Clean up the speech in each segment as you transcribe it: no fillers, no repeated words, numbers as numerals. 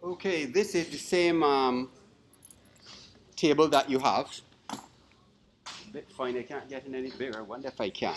Okay, this is the same table that you have. A bit fine, I can't get it any bigger. I wonder if I can.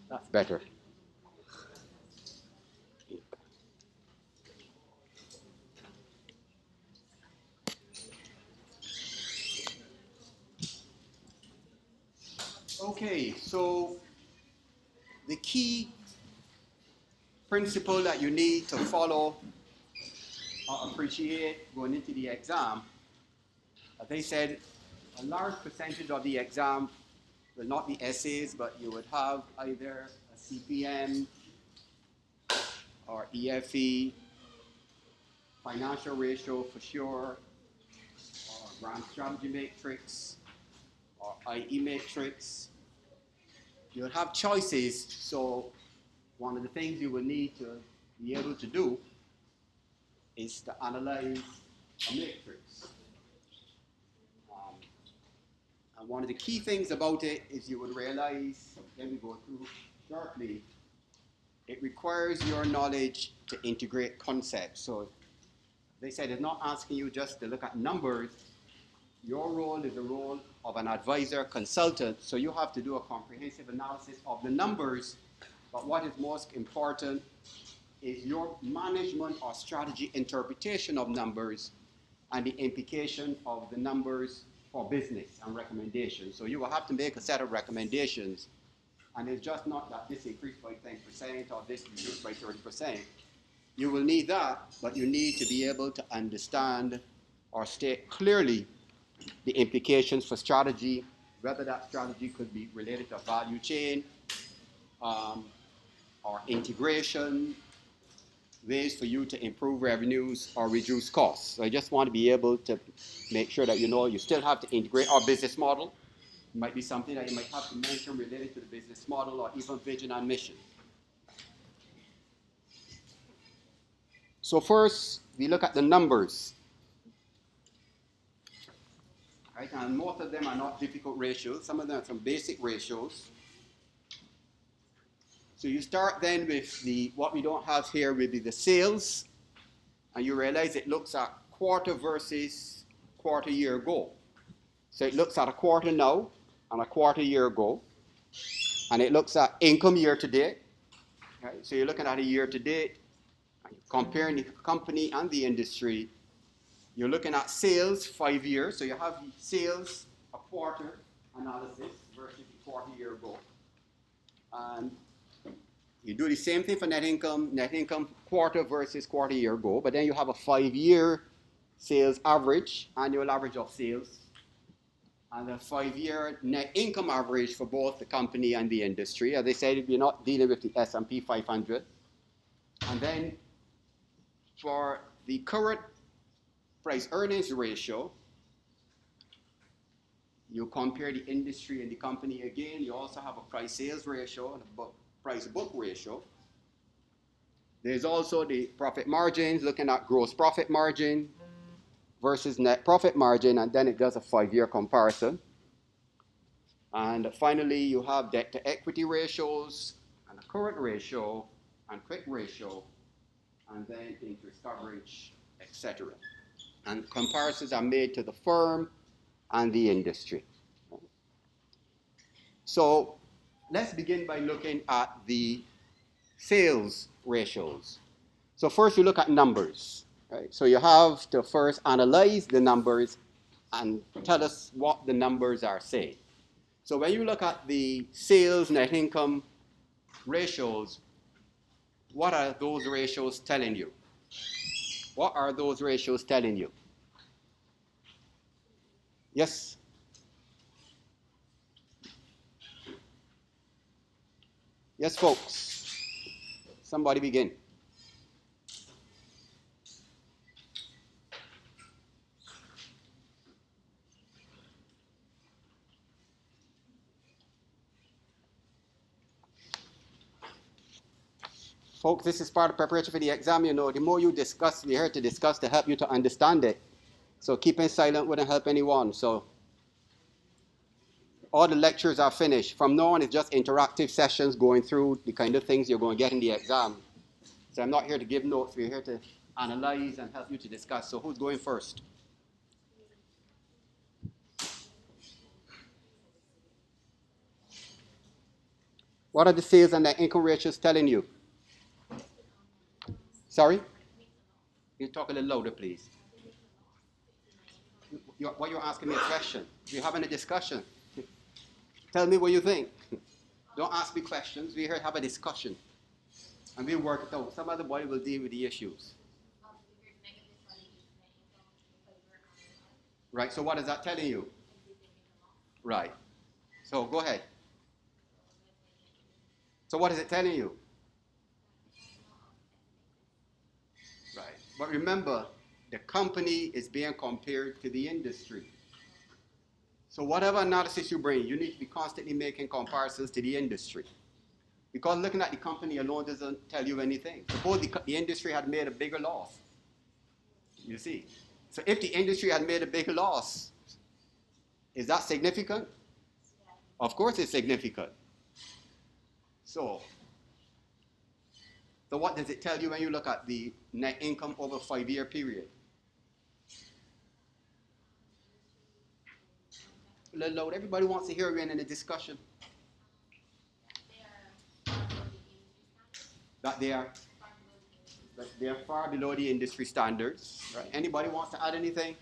That's better. Okay, so the key principle that you need to follow or appreciate going into the exam, as I said, a large percentage of the exam will not be essays, but you would have either a CPM or EFE, financial ratio for sure, or grand strategy matrix, or IE matrix. You'll have choices, so one of the things you will need to be able to do is to analyze a matrix. And one of the key things about it is you would realize, let me go through shortly, it requires your knowledge to integrate concepts. So they said it's not asking you just to look at numbers. Your role is the role of an advisor, consultant, so you have to do a comprehensive analysis of the numbers, but what is most important is your management or strategy interpretation of numbers and the implication of the numbers for business and recommendations. So you will have to make a set of recommendations, and it's just not that this increased by 10% or this reduced by 30%. You will need that, but you need to be able to understand or state clearly the implications for strategy, whether that strategy could be related to value chain or integration, ways for you to improve revenues or reduce costs. So I just want to be able to make sure that you know you still have to integrate our business model. It might be something that you might have to mention related to the business model or even vision and mission. So first, we look at the numbers. Right, and most of them are not difficult ratios. Some of them are some basic ratios. So you start then with what we don't have here will be the sales, and you realize it looks at quarter versus quarter year ago. So it looks at a quarter now and a quarter year ago, and it looks at income year to date. Right? So you're looking at a year to date, and comparing the company and the industry. You're looking at sales 5 years, so you have sales a quarter analysis versus a quarter year ago. And you do the same thing for net income quarter versus quarter year ago, but then you have a 5-year sales average, annual average of sales, and a 5-year net income average for both the company and the industry. As I said, you're not dealing with the S&P 500. And then for the current price earnings ratio, you compare the industry and the company again. You also have a price sales ratio and a price book ratio. There's also the profit margins, looking at gross profit margin versus net profit margin, and then it does a 5-year comparison. And finally, you have debt to equity ratios and a current ratio and quick ratio, and then interest coverage, etc. And comparisons are made to the firm and the industry. So let's begin by looking at the sales ratios. So first you look at numbers, right? So you have to first analyze the numbers and tell us what the numbers are saying. So when you look at the sales net income ratios, what are those ratios telling you? What are those ratios telling you? Yes? Yes, folks. Somebody begin. Folks, this is part of preparation for the exam. You know, the more you discuss, we're here to discuss to help you to understand it. So keeping silent wouldn't help anyone. So all the lectures are finished. From now on, it's just interactive sessions going through the kind of things you're going to get in the exam. So I'm not here to give notes. We're here to analyze and help you to discuss. So who's going first? What are the sales and the income ratios telling you? Sorry? You talk a little louder, please. What you're asking me a question. We're having a discussion. Tell me what you think. Don't ask me questions. We're here to have a discussion. And we'll work it out. Some other body will deal with the issues. Right, so what is that telling you? Right. So go ahead. So what is it telling you? Right. But remember, the company is being compared to the industry. So whatever analysis you bring, you need to be constantly making comparisons to the industry. Because looking at the company alone doesn't tell you anything. Suppose the industry had made a bigger loss. You see. So if the industry had made a bigger loss, is that significant? Of course it's significant. So what does it tell you when you look at the net income over a 5-year period? A little loud. Everybody wants to hear you in a discussion. That they are far below the industry standards. Right? Anybody wants to add anything?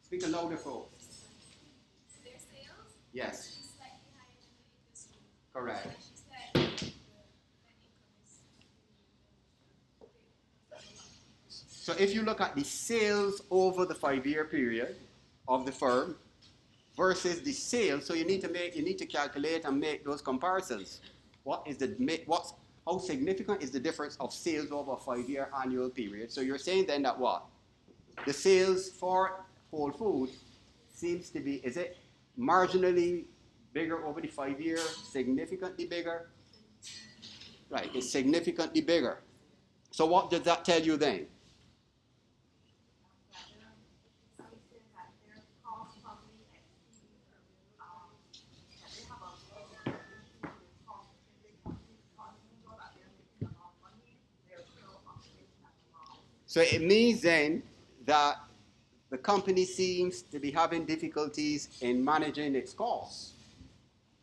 Speak a louder, folks. Yes. Correct. So if you look at the sales over the 5-year period of the firm versus the sales, so you need to calculate and make those comparisons. How significant is the difference of sales over a 5-year annual period? So you're saying then that what? The sales for Whole Foods seems to be, is it marginally bigger over the 5-year, significantly bigger? Right, it's significantly bigger. So what does that tell you then? So it means then that the company seems to be having difficulties in managing its costs,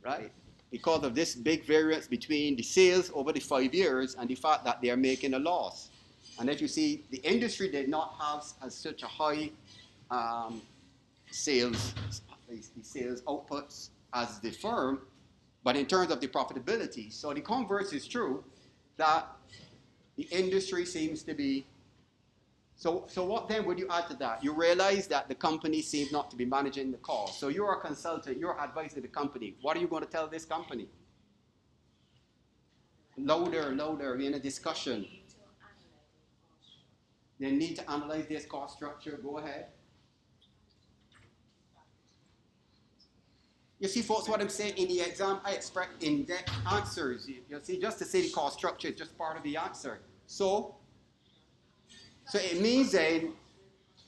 right? Because of this big variance between the sales over the 5 years and the fact that they are making a loss. And if you see, the industry did not have such a high sales outputs as the firm, but in terms of the profitability. So the converse is true, that the industry seems to be. So what then would you add to that? You realize that the company seems not to be managing the cost. So you're a consultant, you're advising the company. What are you going to tell this company? Louder, we're in a discussion. They need to analyze this cost structure. Go ahead. You see, folks, what I'm saying in the exam, I expect in-depth answers. You see, just to say the cost structure is just part of the answer. So it means then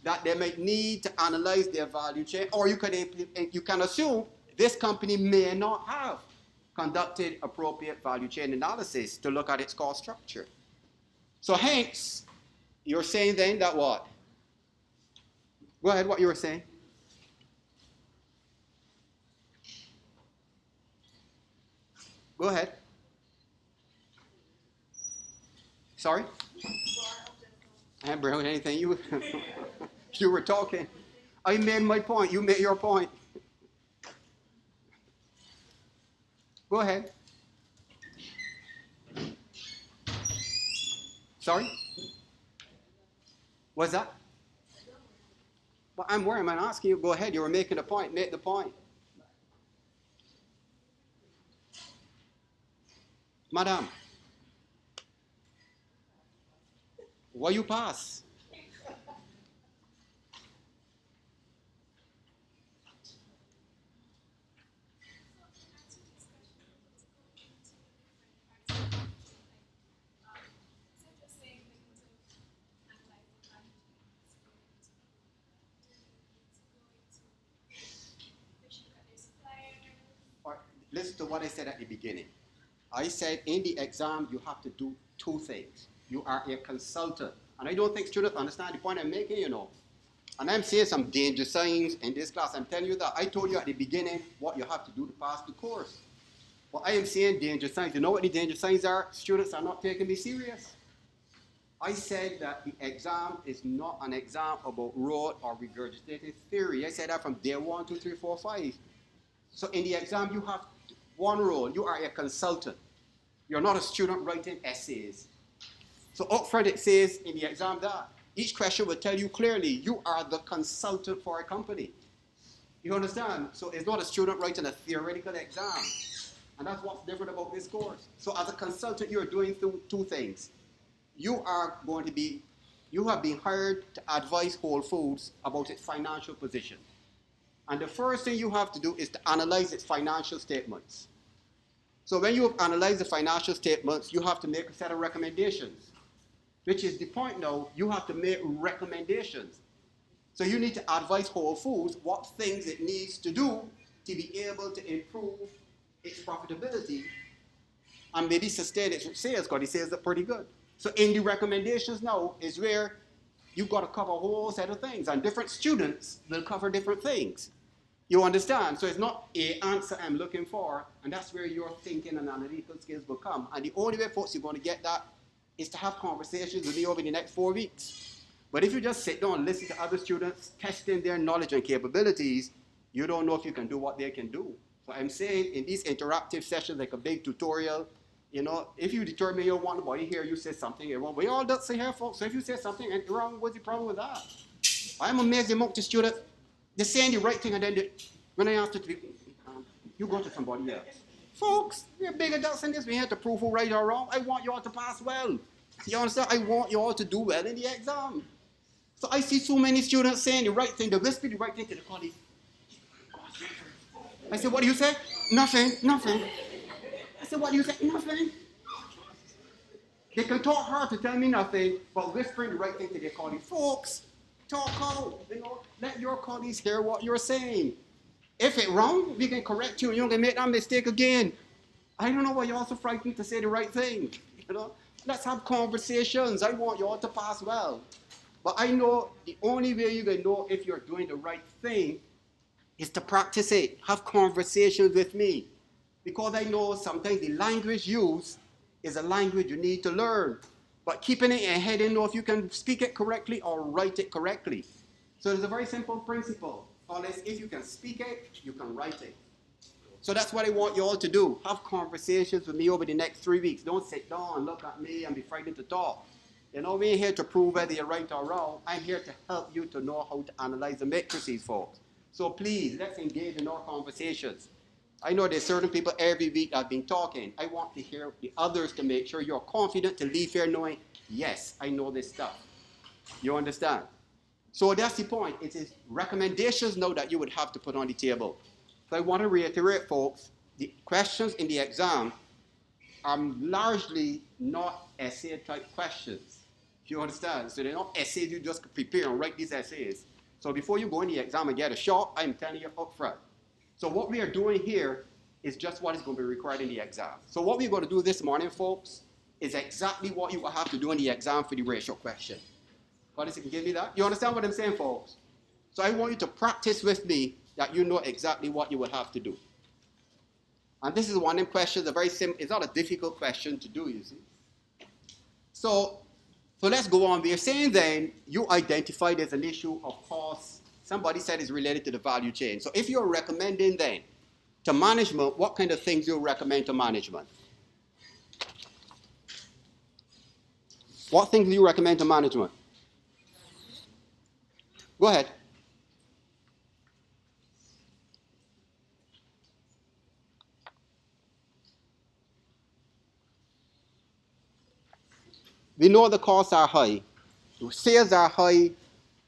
that they might need to analyze their value chain, or you can assume this company may not have conducted appropriate value chain analysis to look at its cost structure. So hence, you're saying then that what? Go ahead, what you were saying. Go ahead. Sorry? I haven't heard anything. You were talking. I made my point. You made your point. Go ahead. Sorry? What's that? Well, I'm worried. I'm asking you. Go ahead. You were making a point. Make the point. Madam, why you pass? Listen to what I said at the beginning. I said in the exam you have to do two things. You are a consultant. And I don't think students understand the point I'm making, you know. And I'm saying some danger signs in this class. I'm telling you that. I told you at the beginning what you have to do to pass the course. But I am saying danger signs. You know what the danger signs are? Students are not taking me serious. I said that the exam is not an exam about rote or regurgitated theory. I said that from day 1, 2, 3, 4, 5. So in the exam you have one role. You are a consultant. You're not a student writing essays. So up front it says in the exam that each question will tell you clearly you are the consultant for a company. You understand? So it's not a student writing a theoretical exam. And that's what's different about this course. So as a consultant, you're doing two things. You have been hired to advise Whole Foods about its financial position. And the first thing you have to do is to analyze its financial statements. So when you have analyzed the financial statements, you have to make a set of recommendations, which is the point now. You have to make recommendations. So you need to advise Whole Foods what things it needs to do to be able to improve its profitability and maybe sustain its sales, because the sales are pretty good. So in the recommendations now is where you've got to cover a whole set of things, and different students will cover different things. You understand? So it's not an answer I'm looking for, and that's where your thinking and analytical skills will come. And the only way, folks, you're going to get that is to have conversations with me over the next 4 weeks. But if you just sit down and listen to other students testing their knowledge and capabilities, you don't know if you can do what they can do. So I'm saying in these interactive sessions, like a big tutorial, you know, if you determine you want to hear you say something wrong, we all don't say here, folks. So if you say something wrong, what's the problem with that? I'm amazed among the students. They're saying the right thing, and then when I ask it, you go to somebody else. Folks, we're big adults in this. We have to prove who right or wrong. I want you all to pass well. You understand? I want you all to do well in the exam. So I see so many students saying the right thing. They whisper the right thing to the colleague. I said, what do you say? Nothing. I said, what do you say? Nothing. They can talk hard to tell me nothing, but whispering the right thing to their colleagues. Folks, talk out. You know, let your colleagues hear what you're saying. If it's wrong, we can correct you, and you're going to make that mistake again. I don't know why you're also frightened to say the right thing. You know, let's have conversations. I want you all to pass well. But I know the only way you can know if you're doing the right thing is to practice it. Have conversations with me. Because I know sometimes the language used is a language you need to learn. But keeping it in your head and know if you can speak it correctly or write it correctly. So there's a very simple principle. Unless if you can speak it, you can write it. So that's what I want you all to do. Have conversations with me over the next 3 weeks. Don't sit down and look at me and be frightened to talk. You know, we ain't here to prove whether you're right or wrong. I'm here to help you to know how to analyze the matrices, folks. So please, let's engage in our conversations. I know there's certain people every week that have been talking. I want to hear the others to make sure you're confident to leave here knowing, yes, I know this stuff. You understand? So that's the point. It is recommendations now that you would have to put on the table. So I want to reiterate, folks, the questions in the exam are largely not essay-type questions. You understand? So they're not essays you just prepare and write these essays. So before you go in the exam and get a shot, I'm telling you up front. So what we are doing here is just what is going to be required in the exam. So what we're going to do this morning, folks, is exactly what you will have to do in the exam for the ratio question. What is it? Can you give me that? You understand what I'm saying, folks? So I want you to practice with me that you know exactly what you will have to do. And this is one of them questions, a very simple, it's not a difficult question to do, you see. So let's go on. We are saying then you identified as an issue of cost. Somebody said it's related to the value chain. So if you're recommending then to management, what kind of things you recommend to management? What things do you recommend to management? Go ahead. We know the costs are high. The sales are high,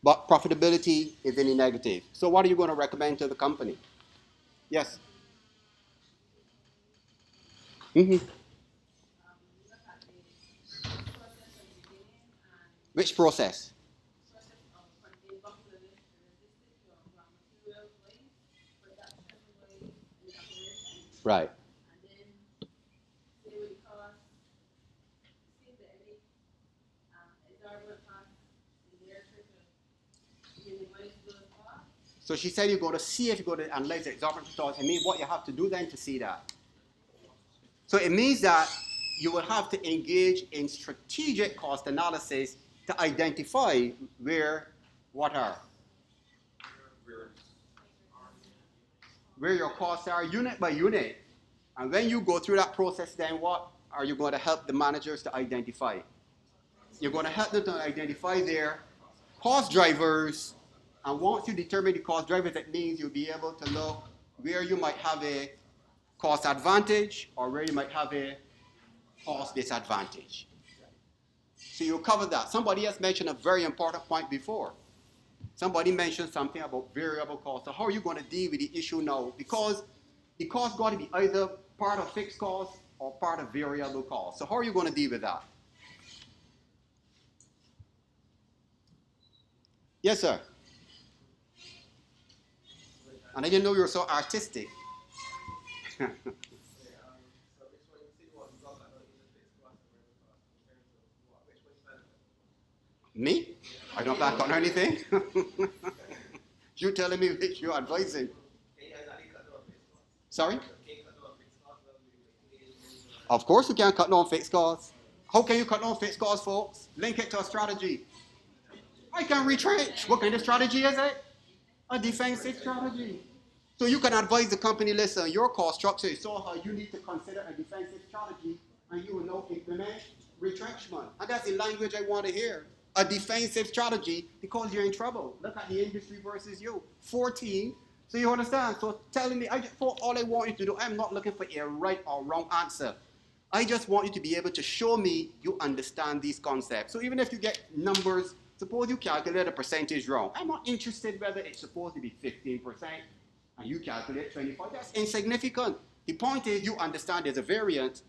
but profitability is in the negative. So what are you going to recommend to the company? Yes. Mm-hmm. Which process? Right. So she said you go to see if you go to analyze the exorbitant costs. It means what you have to do then to see that. So it means that you will have to engage in strategic cost analysis to identify where your costs are unit by unit. And when you go through that process, then what are you going to help the managers to identify? You're going to help them to identify their cost drivers. And once you determine the cost drivers, it means you'll be able to look where you might have a cost advantage or where you might have a cost disadvantage. So you cover that. Somebody else mentioned a very important point before. Somebody mentioned something about variable cost. So how are you going to deal with the issue now? Because the cost got to be either part of fixed cost or part of variable cost. So how are you going to deal with that? Yes, sir. And I didn't know you were so artistic. Me? I don't back on anything. You're telling me which you're advising. Sorry? Of course you can't cut down fixed costs. How can you cut down fixed costs, folks? Link it to a strategy. I can retrench. What kind of strategy is it? A defensive strategy. So you can advise the company, listen, your cost structure is so high, you need to consider a defensive strategy, and you will now implement retrenchment. And that's the language I want to hear. A defensive strategy because you're in trouble. Look at the industry versus you. 14. So you understand? So telling me, all I want you to do, I'm not looking for a right or wrong answer. I just want you to be able to show me you understand these concepts. So even if you get numbers, suppose you calculate a percentage wrong. I'm not interested whether it's supposed to be 15% and you calculate 25. That's insignificant. The point is you understand there's a variance.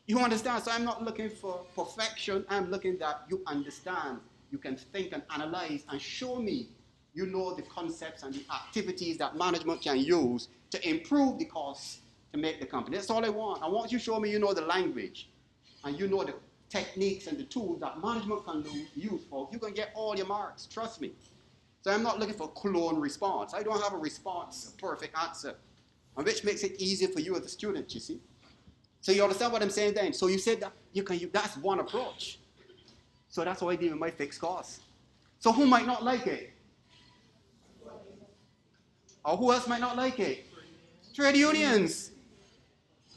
You understand? So I'm not looking for perfection. I'm looking that you understand. You can think and analyze and show me you know the concepts and the activities that management can use to improve the costs to make the company. That's all I want. I want you to show me you know the language and you know the techniques and the tools that management can use, folks. You can get all your marks. Trust me. So I'm not looking for a clone response. I don't have a response, a perfect answer, and which makes it easier for you as a student, you see. So you understand what I'm saying then? So you said that that's one approach. So that's how I deal with my fixed costs. So who might not like it? Or who else might not like it? Trade unions,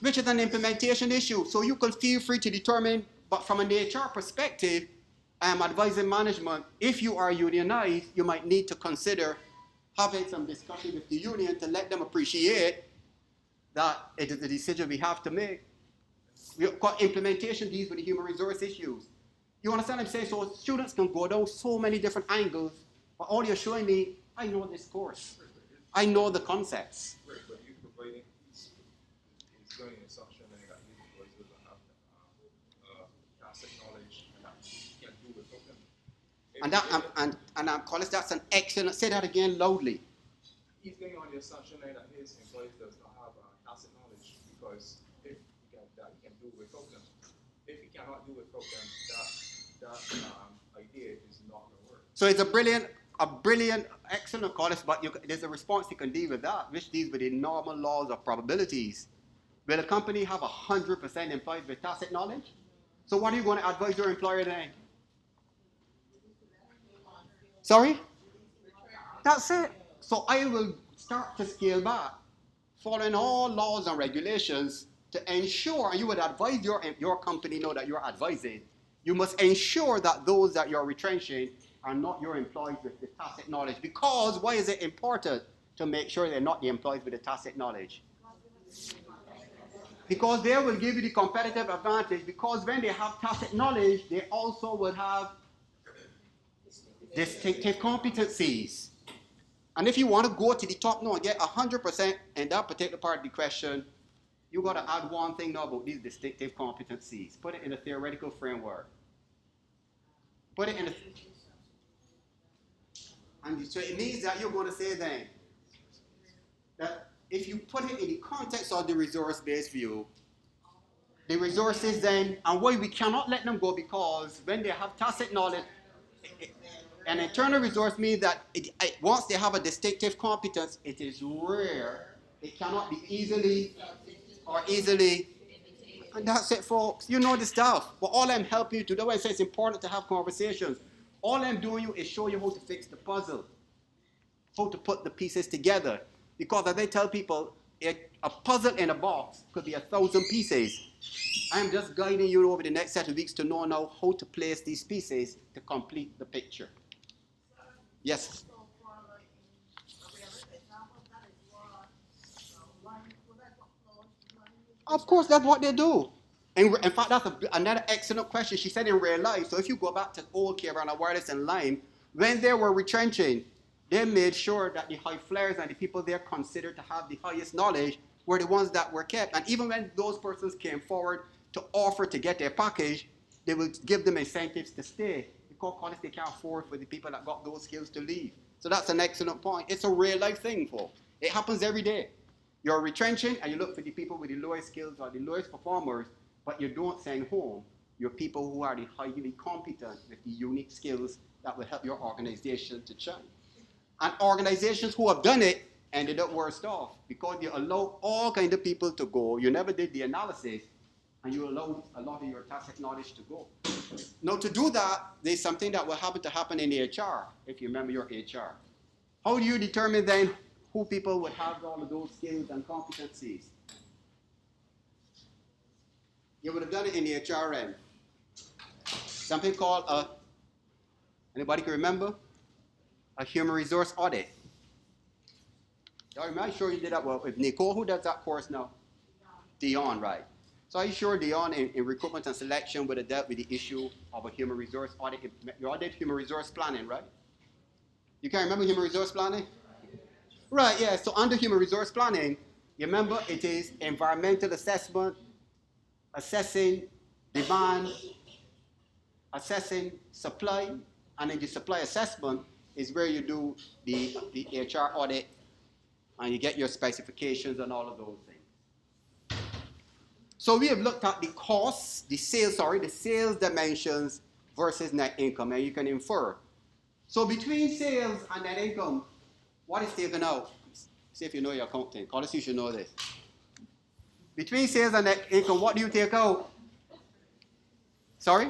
which is an implementation issue. So you can feel free to determine, but from an HR perspective, I am advising management, if you are unionized, you might need to consider having some discussion with the union to let them appreciate that it is a decision we have to make. We've got implementation deals with the human resource issues. You understand what I'm saying? So students can go down so many different angles, but all you're showing me, I know this course. I know the concepts. Right, but you providing is going in assumption that these employees will have tacit knowledge and that you can do without them. And I'm calling that's an excellent. Say that again loudly. He's going on the assumption that his employees does not have tacit knowledge because if he can do without them. If he cannot do without them, that idea is not going to work. So it's a brilliant, excellent college, but there's a response you can deal with that, which deals with the normal laws of probabilities, Will a company have 100% employees with tacit knowledge? So what are you going to advise your employer then? Sorry? That's it. So I will start to scale back, following all laws and regulations to ensure, and you would advise your company know that you're advising, you must ensure that those that you're retrenching are not your employees with the tacit knowledge. Because why is it important to make sure they're not the employees with the tacit knowledge? Because they will give you the competitive advantage, because when they have tacit knowledge, they also will have distinctive competencies. And if you want to go to the top now and get 100% in that particular part of the question, you got to add one thing now about these distinctive competencies. Put it in a theoretical framework. Put it in a... And so it means that you're going to say then that if you put it in the context of the resource-based view, the resources then, and why we cannot let them go, because when they have tacit knowledge, an internal resource means that once they have a distinctive competence, it is rare. It cannot be easily, and that's it, folks. You know the stuff. But all I'm helping you to do, that's why I say it's important to have conversations. All I'm doing you is show you how to fix the puzzle, how to put the pieces together. Because as I tell people, a puzzle in a box could be 1,000 pieces. I'm just guiding you over the next set of weeks to know now how to place these pieces to complete the picture. Yes? Of course, that's what they do. And in fact, that's another excellent question. She said in real life, so if you go back to old Carolina Wireless and Lime, when they were retrenching, they made sure that the high flyers and the people there considered to have the highest knowledge were the ones that were kept. And even when those persons came forward to offer to get their package, they would give them incentives to stay, because they can't afford for the people that got those skills to leave. So that's an excellent point. It's a real life thing, folks. It happens every day. You're retrenching and you look for the people with the lowest skills or the lowest performers, but you don't send home your people who are the highly competent with the unique skills that will help your organization to shine. And organizations who have done it ended up worse off, because you allow all kinds of people to go. You never did the analysis, and you allowed a lot of your tacit knowledge to go. Now, to do that, there's something that will happen in HR, if you remember your HR. How do you determine then who people would have all of those skills and competencies? You would have done it in the HRM. Something called anybody can remember? A human resource audit. I'm sure you did that with Nicole. Who does that course now? Dion, right. So I'm sure Dion in recruitment and selection would have dealt with the issue of a human resource audit. You all did human resource planning, right? You can remember human resource planning? Right, yeah. So under human resource planning, you remember it is environmental assessment, assessing demand, assessing supply, and in the supply assessment is where you do the HR audit and you get your specifications and all of those things. So we have looked at the costs, the sales dimensions versus net income, and you can infer. So between sales and net income, what is taken out? See if you know your accounting. College, you should know this. Between sales and net income, what do you take out? Sorry?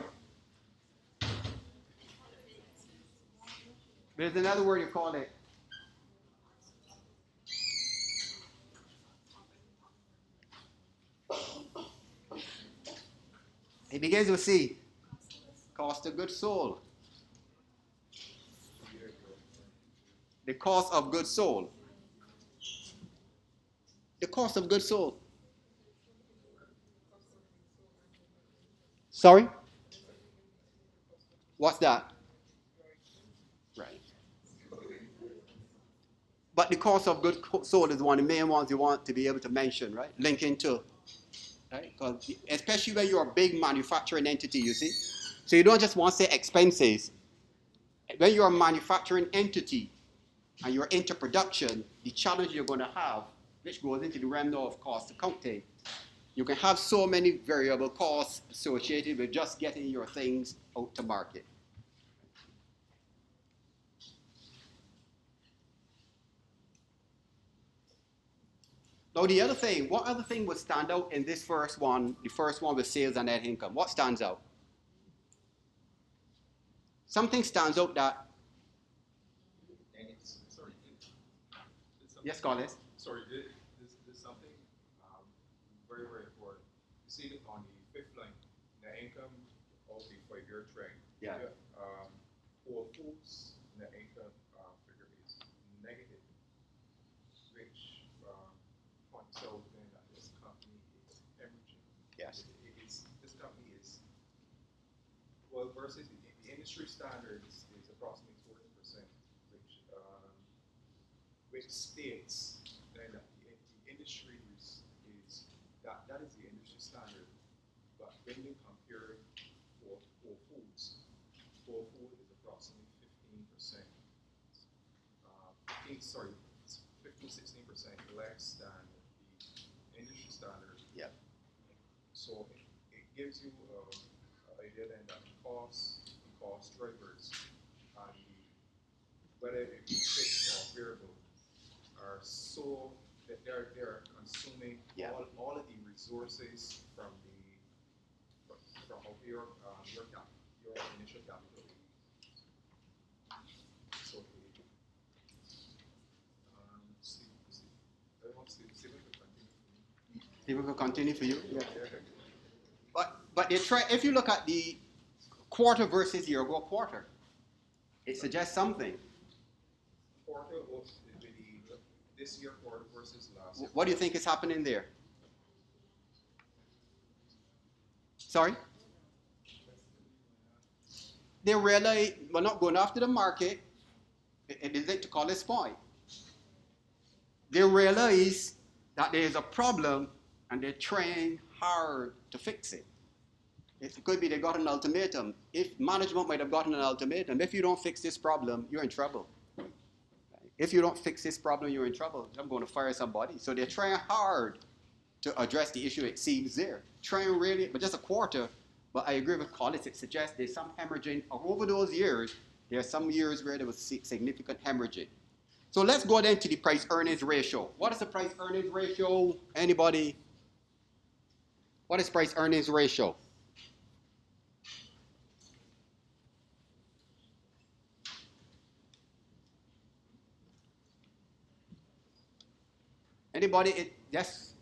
There's another word you call it. It begins with C. Cost of goods sold. The cost of goods sold. The cost of goods sold. Sorry? What's that? Right. But the cost of goods sold is one of the main ones you want to be able to mention, right? Linking to. Right? Because especially when you're a big manufacturing entity, you see. So you don't just want to say expenses. When you're a manufacturing entity and you're into production, the challenge you're going to have, which goes into the realm of cost accounting, you can have so many variable costs associated with just getting your things out to market. Now the other thing, what other thing would stand out in this first one, the first one with sales and net income? What stands out? Something stands out that, Sorry, yes, Carlos? sorry, there's something very, very important. You see it on the fifth line, net income of the 5-year trend. Yeah. For foods, net income figure is negative, which points out then that this company is hemorrhaging. Yes. This company is, well, versus the industry standard is approximately 40%, which states then that the industry is that is the industry standard. But when you compare for foods, for food is approximately 15%. 16% less than the industry standard. Yeah. So it gives you an idea then that the cost drivers and whether it be fixed or variable are so that they're consuming all of the resources from your initial capital. So I want Steve to continue. People will continue for you? Yeah. But if you look at the quarter versus year ago quarter, it suggests something. Quarter of this year quarter versus last year. What do you think is happening there? Sorry? They realize we're not going after the market. It is like to call it spoil. They realize that there is a problem and they're trying hard to fix it. It could be they got an ultimatum. If management might have gotten an ultimatum, if you don't fix this problem, you're in trouble. If you don't fix this problem, you're in trouble. I'm going to fire somebody. So they're trying hard to address the issue. It seems there. Trying really, but just a quarter. But I agree with Collis. It suggests there's some hemorrhaging. Over those years, there are some years where there was significant hemorrhaging. So let's go then to the price-earnings ratio. What is the price-earnings ratio? Anybody? What is price-earnings ratio? Anybody? Yes?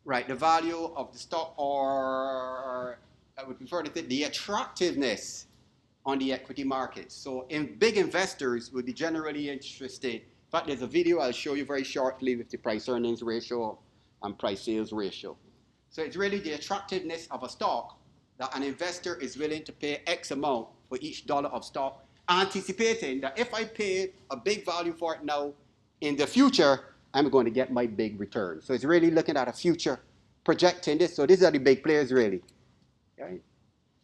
Right, the value of the stock, or I would prefer to say the attractiveness on the equity market. So big investors would be generally interested. In fact, there's a video I'll show you very shortly with the price-earnings ratio and price-sales ratio. So it's really the attractiveness of a stock that an investor is willing to pay X amount for each dollar of stock, anticipating that if I pay a big value for it now, in the future, I'm going to get my big return. So it's really looking at a future, projecting this. So these are the big players, really. Right?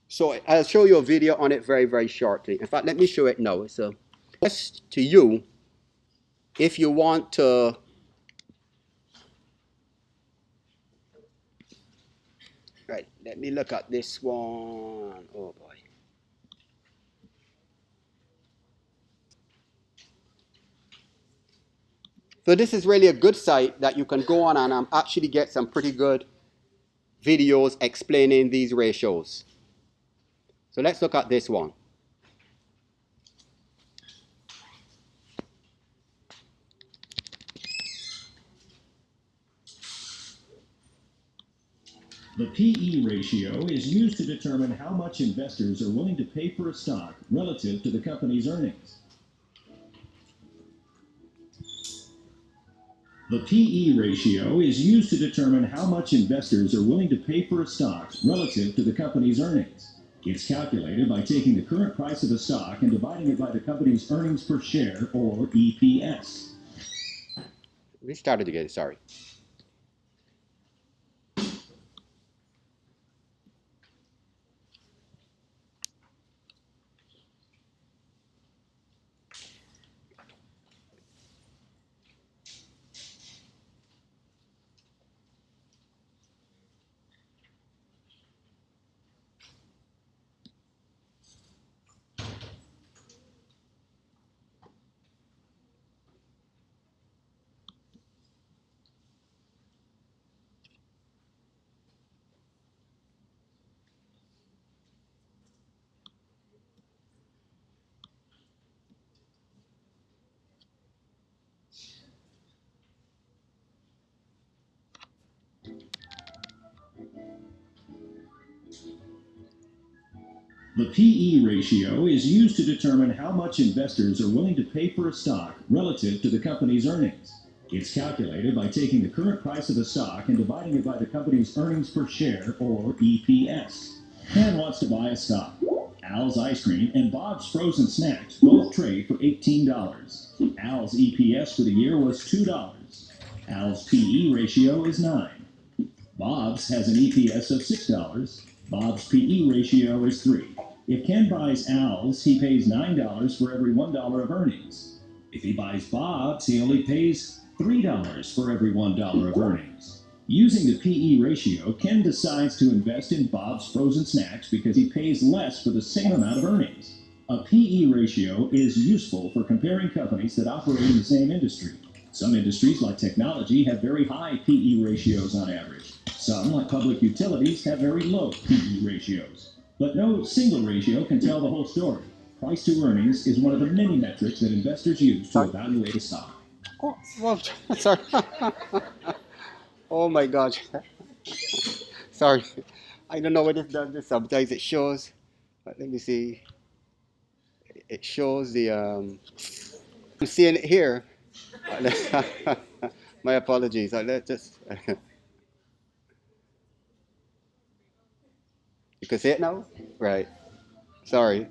So I'll show you a video on it very, very shortly. In fact, let me show it now. So just to you, if you want to right, let me look at this one. Oh boy. So this is really a good site that you can go on and actually get some pretty good videos explaining these ratios. So let's look at this one. The PE ratio is used to determine how much investors are willing to pay for a stock relative to the company's earnings. The PE ratio is used to determine how much investors are willing to pay for a stock relative to the company's earnings. It's calculated by taking the current price of a stock and dividing it by the company's earnings per share, or EPS. We started again, sorry. The PE ratio is used to determine how much investors are willing to pay for a stock relative to the company's earnings. It's calculated by taking the current price of a stock and dividing it by the company's earnings per share, or EPS. Ken wants to buy a stock. Al's Ice Cream and Bob's Frozen Snacks both trade for $18. Al's EPS for the year was $2. Al's PE ratio is 9. Bob's has an EPS of $6. Bob's PE ratio is 3. If Ken buys Al's, he pays $9 for every $1 of earnings. If he buys Bob's, he only pays $3 for every $1 of earnings. Using the PE ratio, Ken decides to invest in Bob's Frozen Snacks because he pays less for the same amount of earnings. A PE ratio is useful for comparing companies that operate in the same industry. Some industries, like technology, have very high PE ratios on average. Some, like public utilities, have very low PE ratios. But no single ratio can tell the whole story. Price to earnings is one of the many metrics that investors use to evaluate a stock. Oh, well, sorry. Oh my God. Sorry. I don't know what it does. Sometimes it shows. But let me see. It shows the. I'm seeing it here. My apologies. Let's just. You can see it now? Right. Sorry.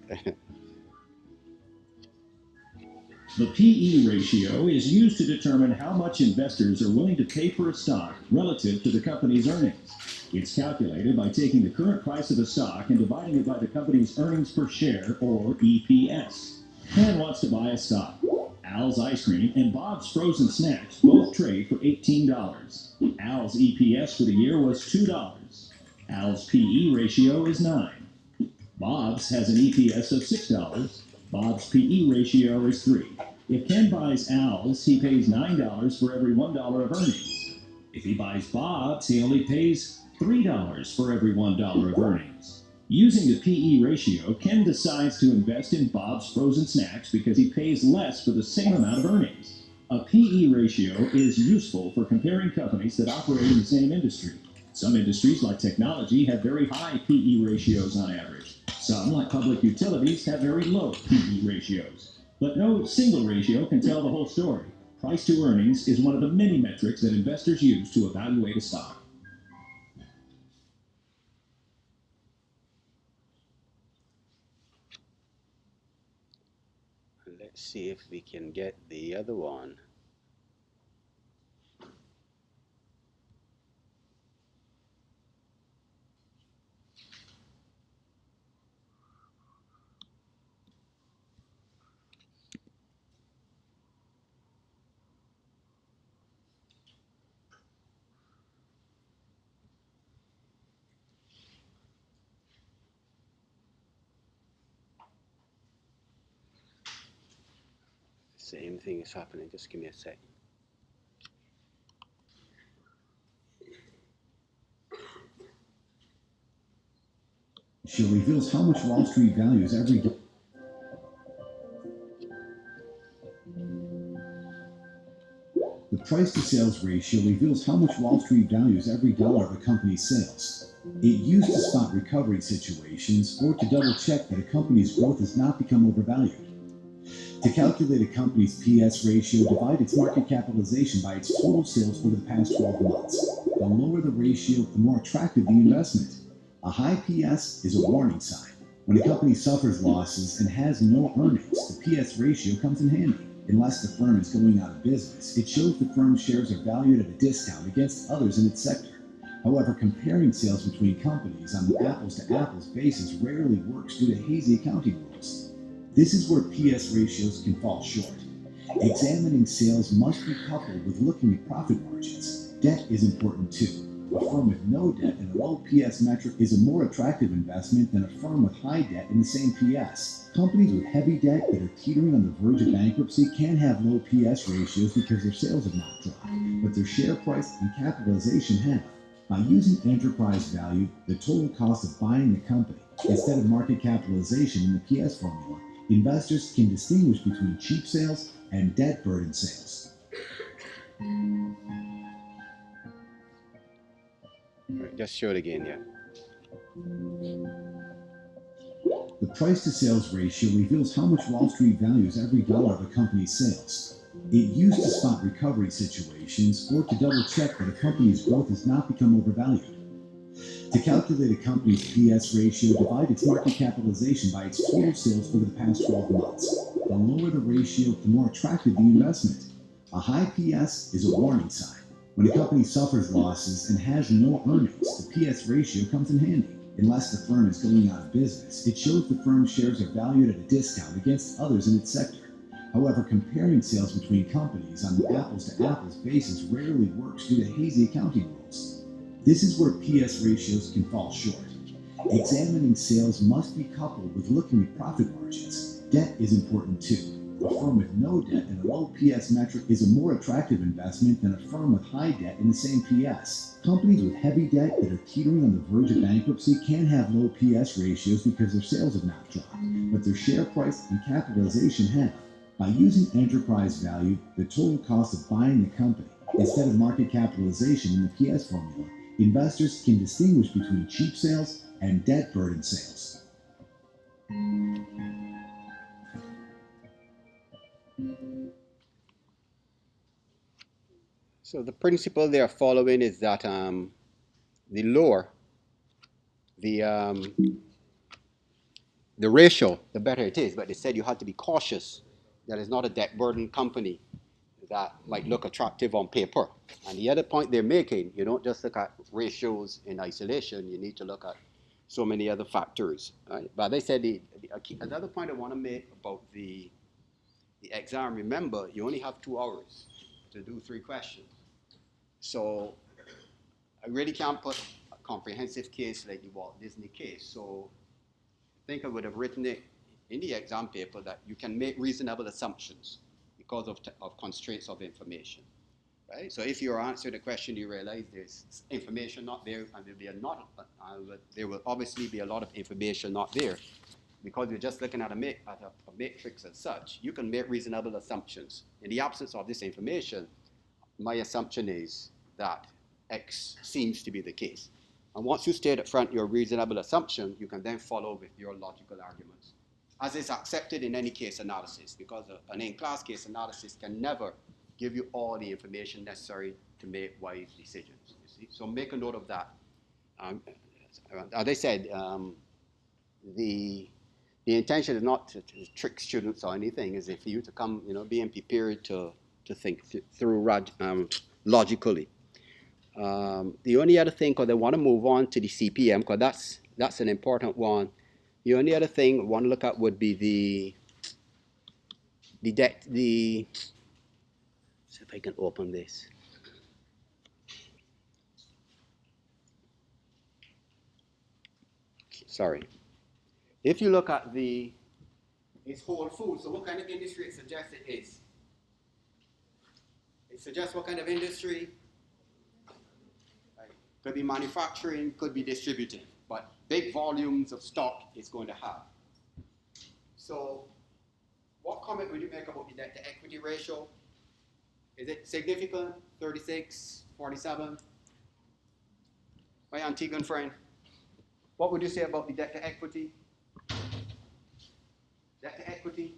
The PE ratio is used to determine how much investors are willing to pay for a stock relative to the company's earnings. It's calculated by taking the current price of a stock and dividing it by the company's earnings per share, or EPS. Ken wants to buy a stock. Al's Ice Cream and Bob's Frozen Snacks both trade for $18. Al's EPS for the year was $2. Al's PE ratio is 9. Bob's has an EPS of $6. Bob's PE ratio is 3. If Ken buys Al's, he pays $9 for every $1 of earnings. If he buys Bob's, he only pays $3 for every $1 of earnings. Using the PE ratio, Ken decides to invest in Bob's Frozen Snacks because he pays less for the same amount of earnings. A PE ratio is useful for comparing companies that operate in the same industry. Some industries, like technology, have very high PE ratios on average. Some, like public utilities, have very low PE ratios. But no single ratio can tell the whole story. Price to earnings is one of the many metrics that investors use to evaluate a stock. Let's see if we can get the other one. Same thing is happening. Just give me a sec. She reveals how much Wall Street values every day. The price to sales ratio reveals how much Wall Street values every dollar of a company's sales. It used to spot recovery situations or to double check that a company's growth has not become overvalued. To calculate a company's PS ratio, divide its market capitalization by its total sales over the past 12 months. The lower the ratio, the more attractive the investment. A high PS is a warning sign. When a company suffers losses and has no earnings, the PS ratio comes in handy. Unless the firm is going out of business, it shows the firm's shares are valued at a discount against others in its sector. However, comparing sales between companies on an apples-to-apples basis rarely works due to hazy accounting rules. This is where PS ratios can fall short. Examining sales must be coupled with looking at profit margins. Debt is important too. A firm with no debt and a low PS metric is a more attractive investment than a firm with high debt and the same PS. Companies with heavy debt that are teetering on the verge of bankruptcy can have low PS ratios because their sales have not dropped, but their share price and capitalization have. By using enterprise value, the total cost of buying the company, instead of market capitalization in the PS formula, investors can distinguish between cheap sales and debt-burdened sales. Right, just show it again, yeah. The price to sales ratio reveals how much Wall Street values every dollar of a company's sales. It used to spot recovery situations or to double check that a company's growth has not become overvalued. To calculate a company's PS ratio, divide its market capitalization by its total sales over the past 12 months. The lower the ratio, the more attractive the investment. A high PS is a warning sign. When a company suffers losses and has no earnings, the PS ratio comes in handy. Unless the firm is going out of business, it shows the firm's shares are valued at a discount against others in its sector. However, comparing sales between companies on an apples-to-apples basis rarely works due to hazy accounting rules. This is where PS ratios can fall short. Examining sales must be coupled with looking at profit margins. Debt is important too. A firm with no debt and a low PS metric is a more attractive investment than a firm with high debt and the same PS. Companies with heavy debt that are teetering on the verge of bankruptcy can have low PS ratios because their sales have not dropped, but their share price and capitalization have. By using enterprise value, the total cost of buying the company, instead of market capitalization in the PS formula, investors can distinguish between cheap sales and debt-burdened sales. So the principle they are following is that the lower the ratio, the better it is. But they said you have to be cautious that it's not a debt burdened company that might look attractive on paper. And the other point they're making, you don't just look at ratios in isolation, you need to look at so many other factors. Right? But they said another point I want to make about the exam, remember, you only have 2 hours to do 3 questions. So I really can't put a comprehensive case like the Walt Disney case. So I think I would have written it in the exam paper that you can make reasonable assumptions because of constraints of information, right? So if you answer the question, you realize there's information not there, and there will obviously be a lot of information not there, because you're just looking at a matrix as such. You can make reasonable assumptions. In the absence of this information, my assumption is that X seems to be the case. And once you state up front your reasonable assumption, you can then follow with your logical arguments, as is accepted in any case analysis, because an in-class case analysis can never give you all the information necessary to make wise decisions. You see? So make a note of that. As I said, the intention is not to trick students or anything, is for you to come, being prepared to think through logically. The only other thing, because I want to move on to the CPM, because that's an important one. The only other thing I want to look at would be the debt. See if I can open this. Sorry. If you look at it's whole food. So what kind of industry it suggests it is? It suggests what kind of industry? Right. Could be manufacturing, could be distributing, but big volumes of stock it's going to have. So what comment would you make about the debt to equity ratio? Is it significant? 36, 47? My Antiguan friend, what would you say about the debt to equity? Debt to equity?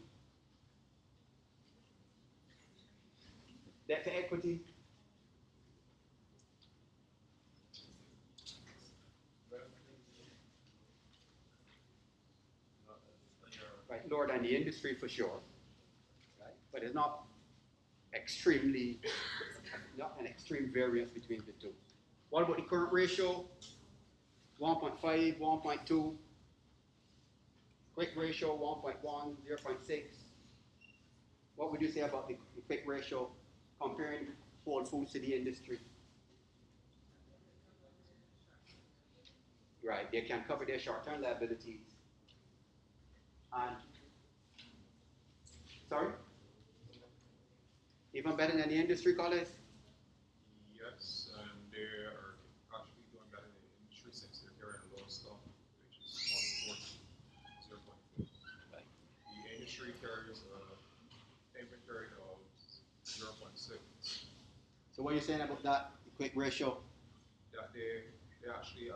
Debt to equity? Right, lower than the industry for sure. Right? But it's not an extreme variance between the two. What about the current ratio? 1.5, 1.2. Quick ratio, 1.1, 0.6. What would you say about the quick ratio comparing Whole Foods to the industry? Right, they can cover their short-term liabilities. And, sorry? Even better than the industry, Collis? Yes, and they are actually doing better than the industry since they're carrying a low stock, which is 0.4. Right. The industry carries inventory of 0.6. So what are you saying about that quick ratio? That they actually,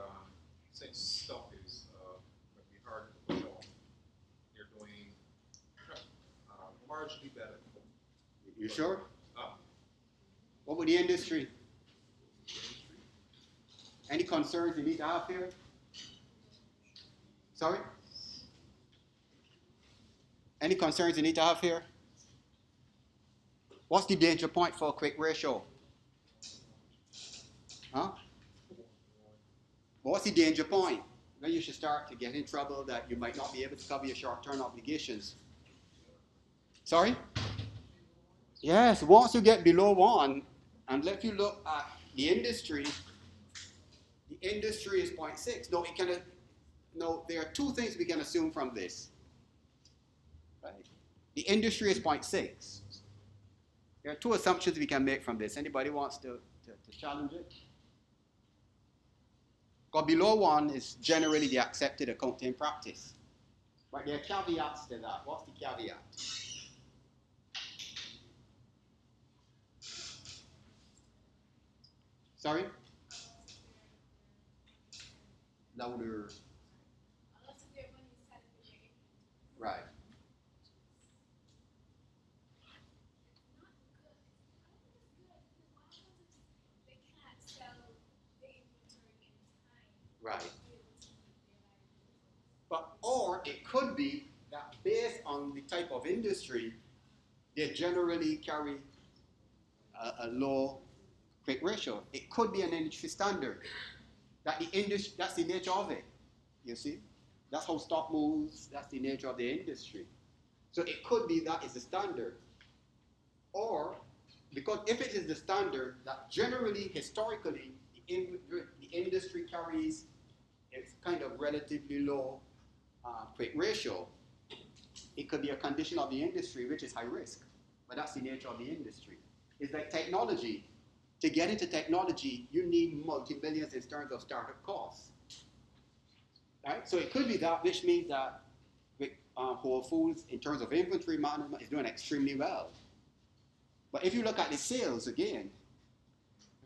since stock is going to be hard to push off, marginally better. You sure? Uh, What with the industry? Any concerns you need to have here? Sorry? Any concerns you need to have here? What's the danger point for a quick ratio? Huh? What's the danger point? Then you should start to get in trouble that you might not be able to cover your short-term obligations. Sorry? Yes, once you get below 1, and if you look at the industry is 0.6. No, there are two things we can assume from this. Right? The industry is 0.6. There are two assumptions we can make from this. Anybody wants to challenge it? Because below 1 is generally the accepted accounting practice. But there are caveats to that. What's the caveat? Sorry? Louder. Right. Right. Or it could be that based on the type of industry, they generally carry a low quick ratio. It could be an industry standard. That's the nature of it. You see? That's how stock moves, that's the nature of the industry. So it could be that is the standard. Or, because if it is the standard, that generally, historically, the industry carries its kind of relatively low quick ratio, it could be a condition of the industry which is high risk. But that's the nature of the industry. It's like technology. To get into technology, you need multi-millions in terms of startup costs. Right? So it could be that, which means that Whole Foods, in terms of inventory management, is doing extremely well. But if you look at the sales again,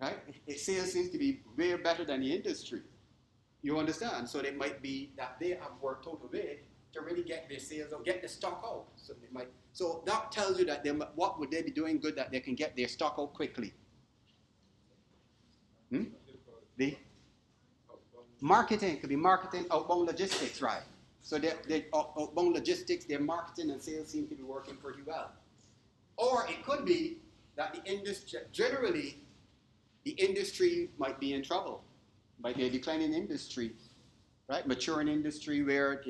right, its sales seems to be way better than the industry. You understand? So it might be that they have worked out a way to really get their sales out, get the stock out. So that tells you that what would they be doing good that they can get their stock out quickly? The marketing could be marketing, outbound logistics, right? So outbound logistics, their marketing and sales seem to be working pretty well. Or it could be that the industry, generally, the industry might be in trouble, might be a declining industry, right? Maturing industry where,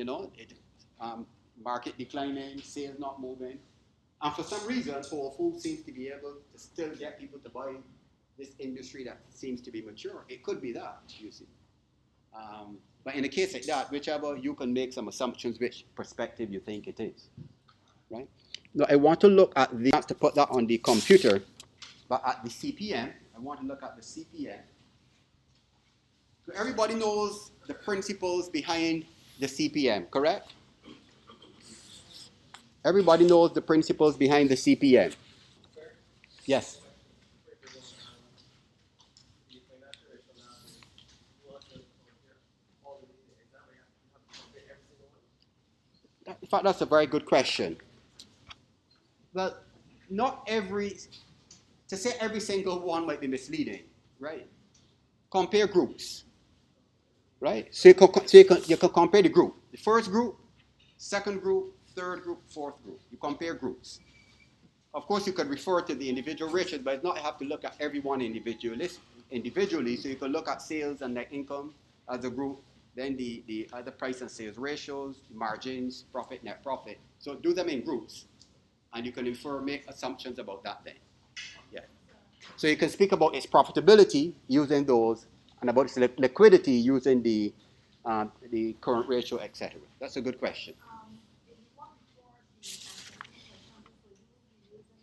market declining, sales not moving. And for some reason, Whole Foods seems to be able to still get people to buy this industry that seems to be mature. It could be that, you see. But in a case like that, whichever, you can make some assumptions which perspective you think it is, right? Now, I want to look at to put that on the computer, but at the CPM, I want to look at the CPM. So everybody knows the principles behind the CPM, correct? Everybody knows the principles behind the CPM. Yes. In fact, that's a very good question. Well, to say every single one might be misleading, right? Compare groups, right? So you can compare the group. The first group, second group, third group, fourth group. You compare groups. Of course, you could refer to the individual ratios, but it's not have to look at everyone individually. So you can look at sales and net income as a group, then the other price and sales ratios, margins, profit, net profit. So do them in groups, and you can make assumptions about that then. Yeah. So you can speak about its profitability using those, and about its liquidity using the current ratio, etc. That's a good question.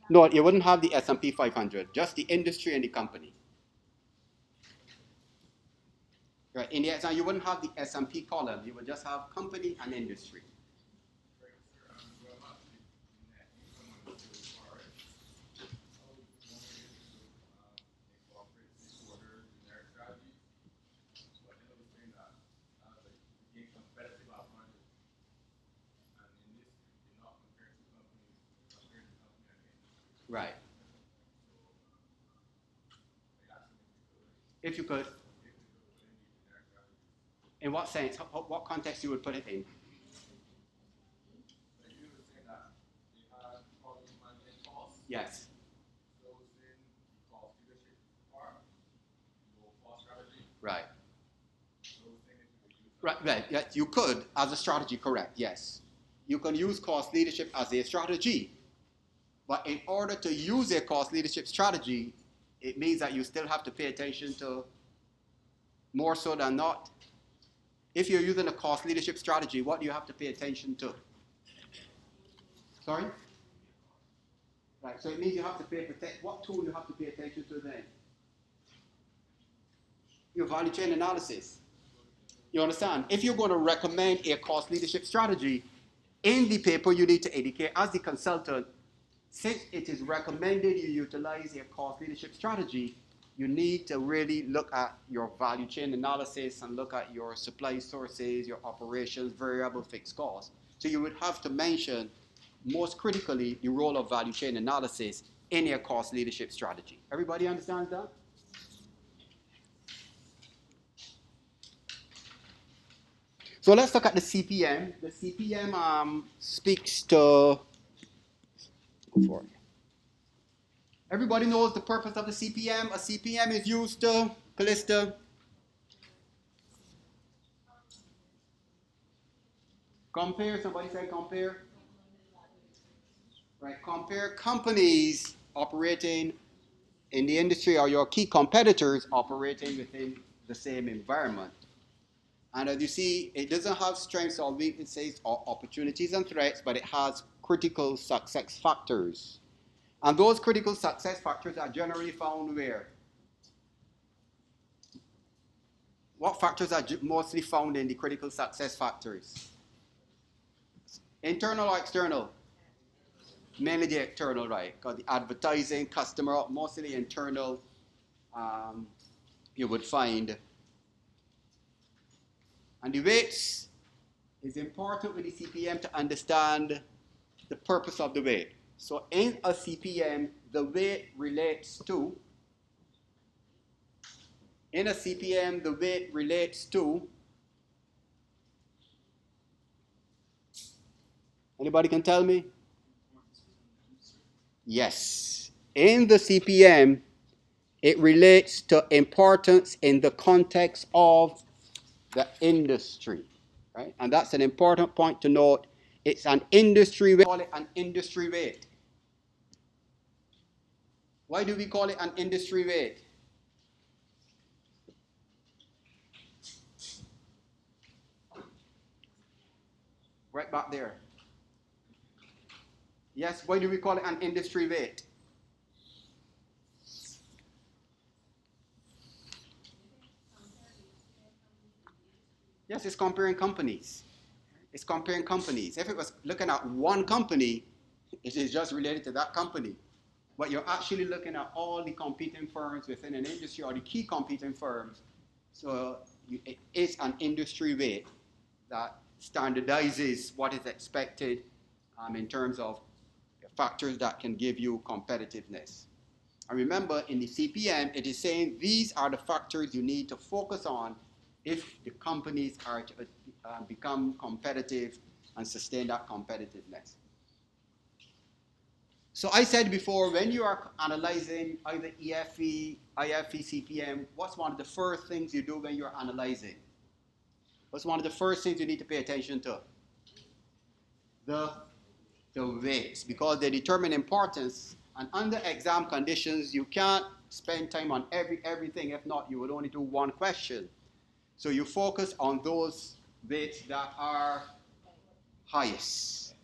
No, you wouldn't have the S&P 500, just the industry and the company. Right. In the example, you wouldn't have the S&P column. You would just have company and industry. Right. If you could. In what sense? What context you would put it in? Yes. Right. Right. Yes, you could as a strategy, correct? Yes. You can use cost leadership as a strategy, but in order to use a cost leadership strategy, it means that you still have to pay attention to more so than not. If you're using a cost leadership strategy, what do you have to pay attention to? Sorry? Right, so it means you have to what tool you have to pay attention to then? Your value chain analysis. You understand? If you're going to recommend a cost leadership strategy, in the paper you need to indicate as the consultant, since it is recommended you utilize a cost leadership strategy, you need to really look at your value chain analysis and look at your supply sources, your operations, variable fixed costs. So you would have to mention, most critically, the role of value chain analysis in your cost leadership strategy. Everybody understands that? So let's look at the CPM. The CPM speaks to, go for it. Everybody knows the purpose of the CPM. A CPM is used to, Callista, compare, somebody say compare. Right, compare companies operating in the industry or your key competitors operating within the same environment. And as you see, it doesn't have strengths or weaknesses or opportunities and threats, but it has critical success factors. And those critical success factors are generally found where? What factors are mostly found in the critical success factors? Internal or external? Mainly the external, right? Because the advertising, customer, mostly internal, you would find. And the weights is important with the CPM to understand the purpose of the weight. So in a CPM, the weight relates to, anybody can tell me? Yes. In the CPM, it relates to importance in the context of the industry, right? And that's an important point to note. It's an industry weight. We call it an industry weight. Why do we call it an industry weight? Right back there. Yes, why do we call it an industry weight? Yes, it's comparing companies. It's comparing companies. If it was looking at one company, it is just related to that company. But you're actually looking at all the competing firms within an industry or the key competing firms. So it is an industry weight that standardizes what is expected in terms of factors that can give you competitiveness. And remember, in the CPM, it is saying these are the factors you need to focus on if the companies are to become competitive and sustain that competitiveness. So I said before, when you are analyzing either EFE, IFE, CPM, what's one of the first things you do when you're analyzing? What's one of the first things you need to pay attention to? The weights, because they determine importance. And under exam conditions, you can't spend time on everything. If not, you would only do one question. So you focus on those weights that are highest,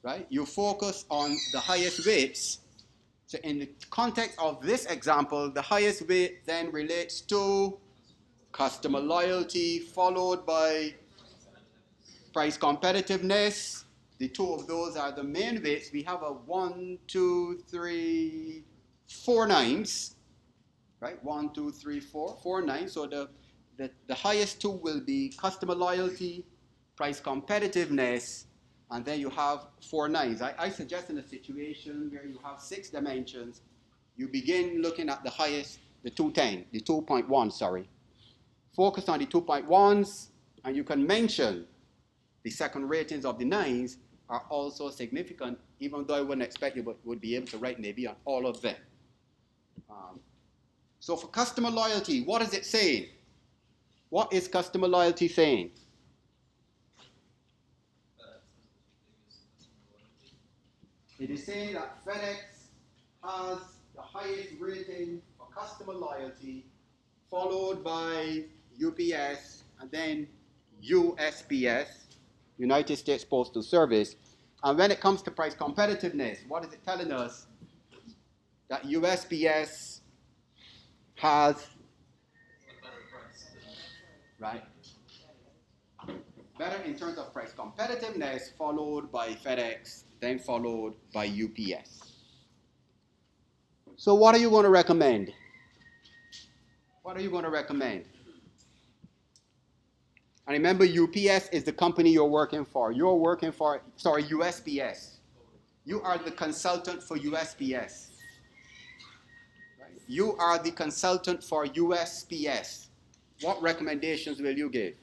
right? You focus on the highest weights. So in the context of this example, the highest weight then relates to customer loyalty, followed by price competitiveness. The two of those are the main weights. We have a 1, 2, 3, 4 nines, right? 1, 2, 3, 4, 4 nines. So the highest two will be customer loyalty, price competitiveness, and then you have 4 nines. I suggest in a situation where you have 6 dimensions, you begin looking at the highest, the 2.1, sorry. Focus on the 2.1s, and you can mention the second ratings of the 9s are also significant, even though I wouldn't expect you would be able to write maybe on all of them. So for customer loyalty, what is it saying? What is customer loyalty saying? It is saying that FedEx has the highest rating for customer loyalty, followed by UPS, and then USPS, United States Postal Service. And when it comes to price competitiveness, what is it telling us? That USPS has, right, better in terms of price competitiveness, followed by FedEx, then followed by UPS. So what are you going to recommend? What are you going to recommend? And remember, UPS is the company you're working for. You're working for, sorry, USPS. You are the consultant for USPS. Right? You are the consultant for USPS. What recommendations will you give?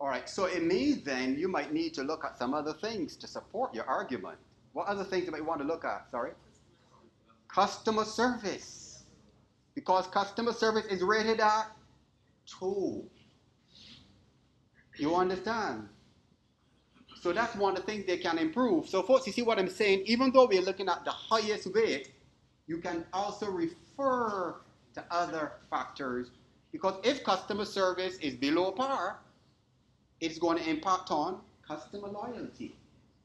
All right, so it means then you might need to look at some other things to support your argument. What other things you might want to look at? Sorry? Customer service. Because customer service is rated at 2. You understand? So that's one of the things they can improve. So folks, you see what I'm saying? Even though we're looking at the highest rate, you can also refer to other factors. Because if customer service is below par, it's going to impact on customer loyalty.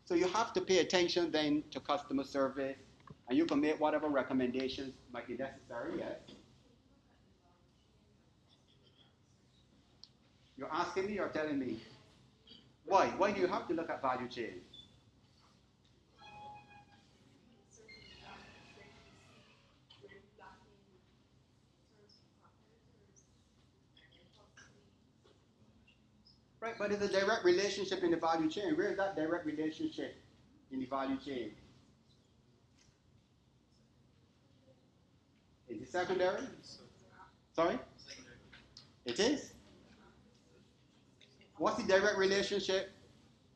So you have to pay attention then to customer service, and you can make whatever recommendations might be necessary, yes? You're asking me or telling me? Why? Why do you have to look at value chain? Right, but there's a direct relationship in the value chain. Where is that direct relationship in the value chain? Is it secondary? Sorry? It is? What's the direct relationship?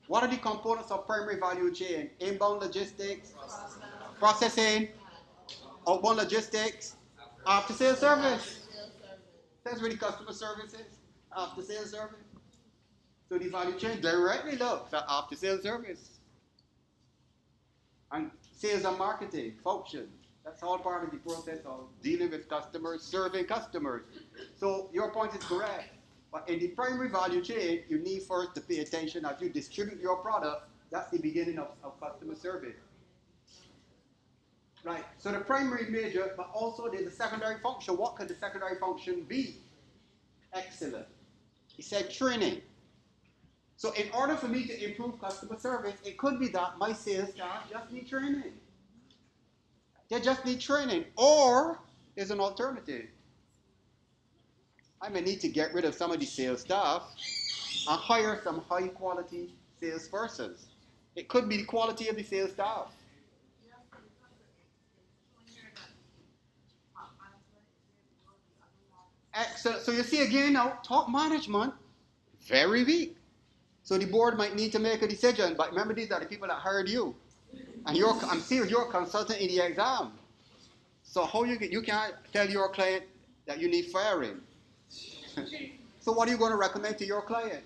What are the components of primary value chain? Inbound logistics, processing, outbound logistics, after sales service. That's where the customer service is, after sales service. So the value chain directly looks at after sales service. And sales and marketing function. That's all part of the process of dealing with customers, serving customers. So your point is correct. But in the primary value chain, you need first to pay attention as you distribute your product. That's the beginning of customer service. Right, so the primary major, but also there's a secondary function. What could the secondary function be? Excellent. He said training. So in order for me to improve customer service, it could be that my sales staff just need training. They just need training. Or there's an alternative. I may need to get rid of some of the sales staff and hire some high quality salespersons. It could be the quality of the sales staff. Excellent. So you see again now, top management, very weak. So the board might need to make a decision, but remember these are the people that hired you. And I'm serious, you're a consultant in the exam. So how you can't tell your client that you need firing. So what are you going to recommend to your client?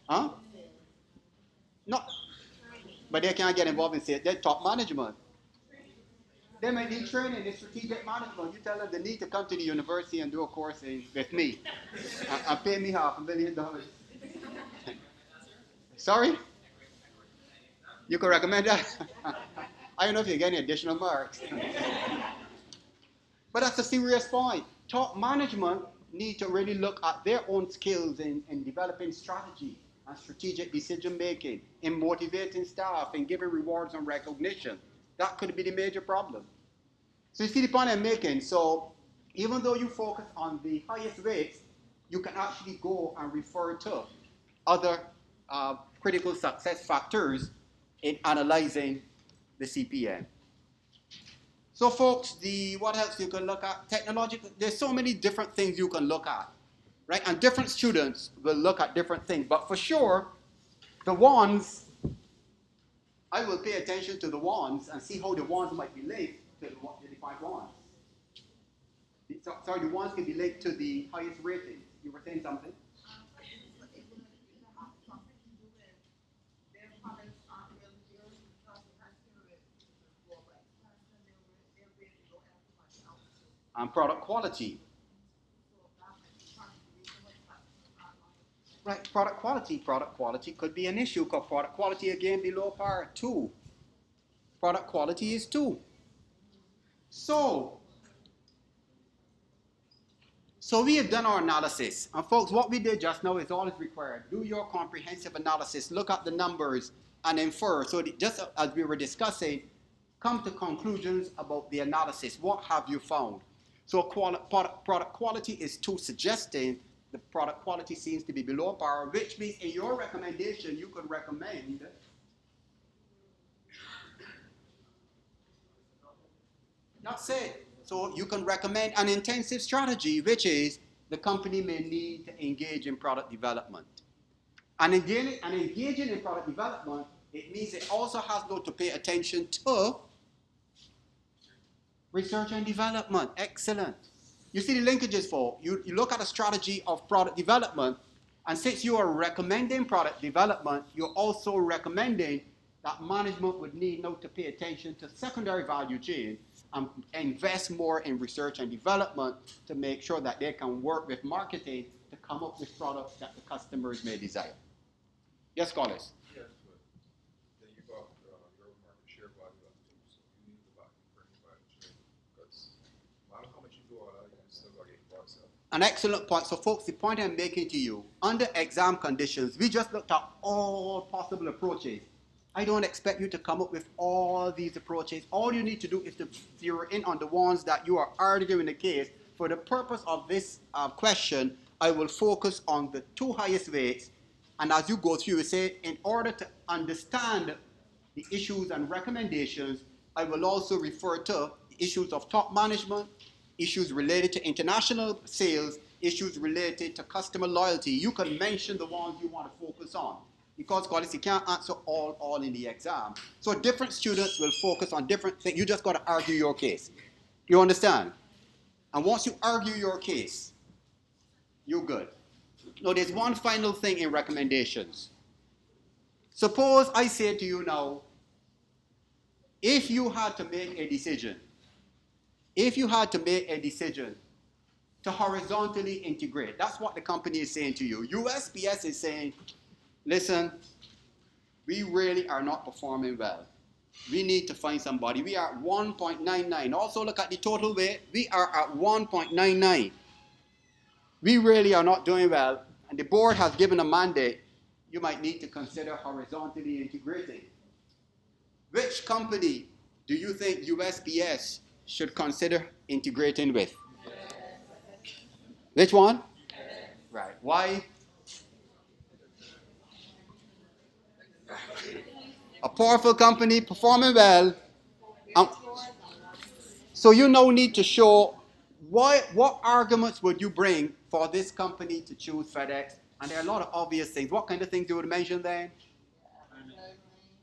Huh? No. But they can't get involved in sales. They're top management. They may need training in strategic management. You tell them they need to come to the university and do a course with me and pay me $500,000. Sorry? You can recommend that? I don't know if you get any additional marks. But that's a serious point. Top management need to really look at their own skills in developing strategy and strategic decision making, in motivating staff, in giving rewards and recognition. That could be the major problem. So you see the point I'm making? So even though you focus on the highest rates, you can actually go and refer to other critical success factors in analyzing the CPM. So folks, what else you can look at? Technological, there's so many different things you can look at, right? And different students will look at different things. But for sure, the ones, I will pay attention to the ones and see how the ones might be linked to the defined ones. Sorry, the ones can be linked to the highest ratings. You were saying something? And product quality. Right, product quality could be an issue because product quality again below par 2. Product quality is 2. So we have done our analysis. And folks, what we did just now is all is required. Do your comprehensive analysis, look at the numbers and infer. So just as we were discussing, come to conclusions about the analysis. What have you found? So product quality is 2, suggesting the product quality seems to be below par, which means in your recommendation, you could recommend that's it. So you can recommend an intensive strategy, which is the company may need to engage in product development. And engaging in product development, it means it also has to pay attention to research and development. Excellent. You see the linkages for, you look at a strategy of product development, and since you are recommending product development, you're also recommending that management would need now to pay attention to secondary value chain and invest more in research and development to make sure that they can work with marketing to come up with products that the customers may desire. Yes, scholars? Yes, but then you got your market share value up too, so you need to back bring it back to because no matter how much you do all that, you still got to get products up. An excellent point. So folks, the point I'm making to you, under exam conditions, we just looked at all possible approaches. I don't expect you to come up with all these approaches. All you need to do is to zero in on the ones that you are arguing the case. For the purpose of this question, I will focus on the 2 highest weights. And as you go through, you say, in order to understand the issues and recommendations, I will also refer to issues of top management, issues related to international sales, issues related to customer loyalty. You can mention the ones you want to focus on. Because scholars, you can't answer all in the exam. So different students will focus on different things. You just got to argue your case. You understand? And once you argue your case, you're good. Now, there's one final thing in recommendations. Suppose I say to you now, if you had to make a decision to horizontally integrate, that's what the company is saying to you. USPS is saying, listen, we really are not performing well. We need to find somebody. We are at 1.99. Also look at the total weight. We are at 1.99. We really are not doing well. And the board has given a mandate. You might need to consider horizontally integrating. Which company do you think USPS should consider integrating with? Which one? Right. Why? A powerful company performing well. So you now need to show what arguments would you bring for this company to choose FedEx. And there are a lot of obvious things. What kind of things you would mention then?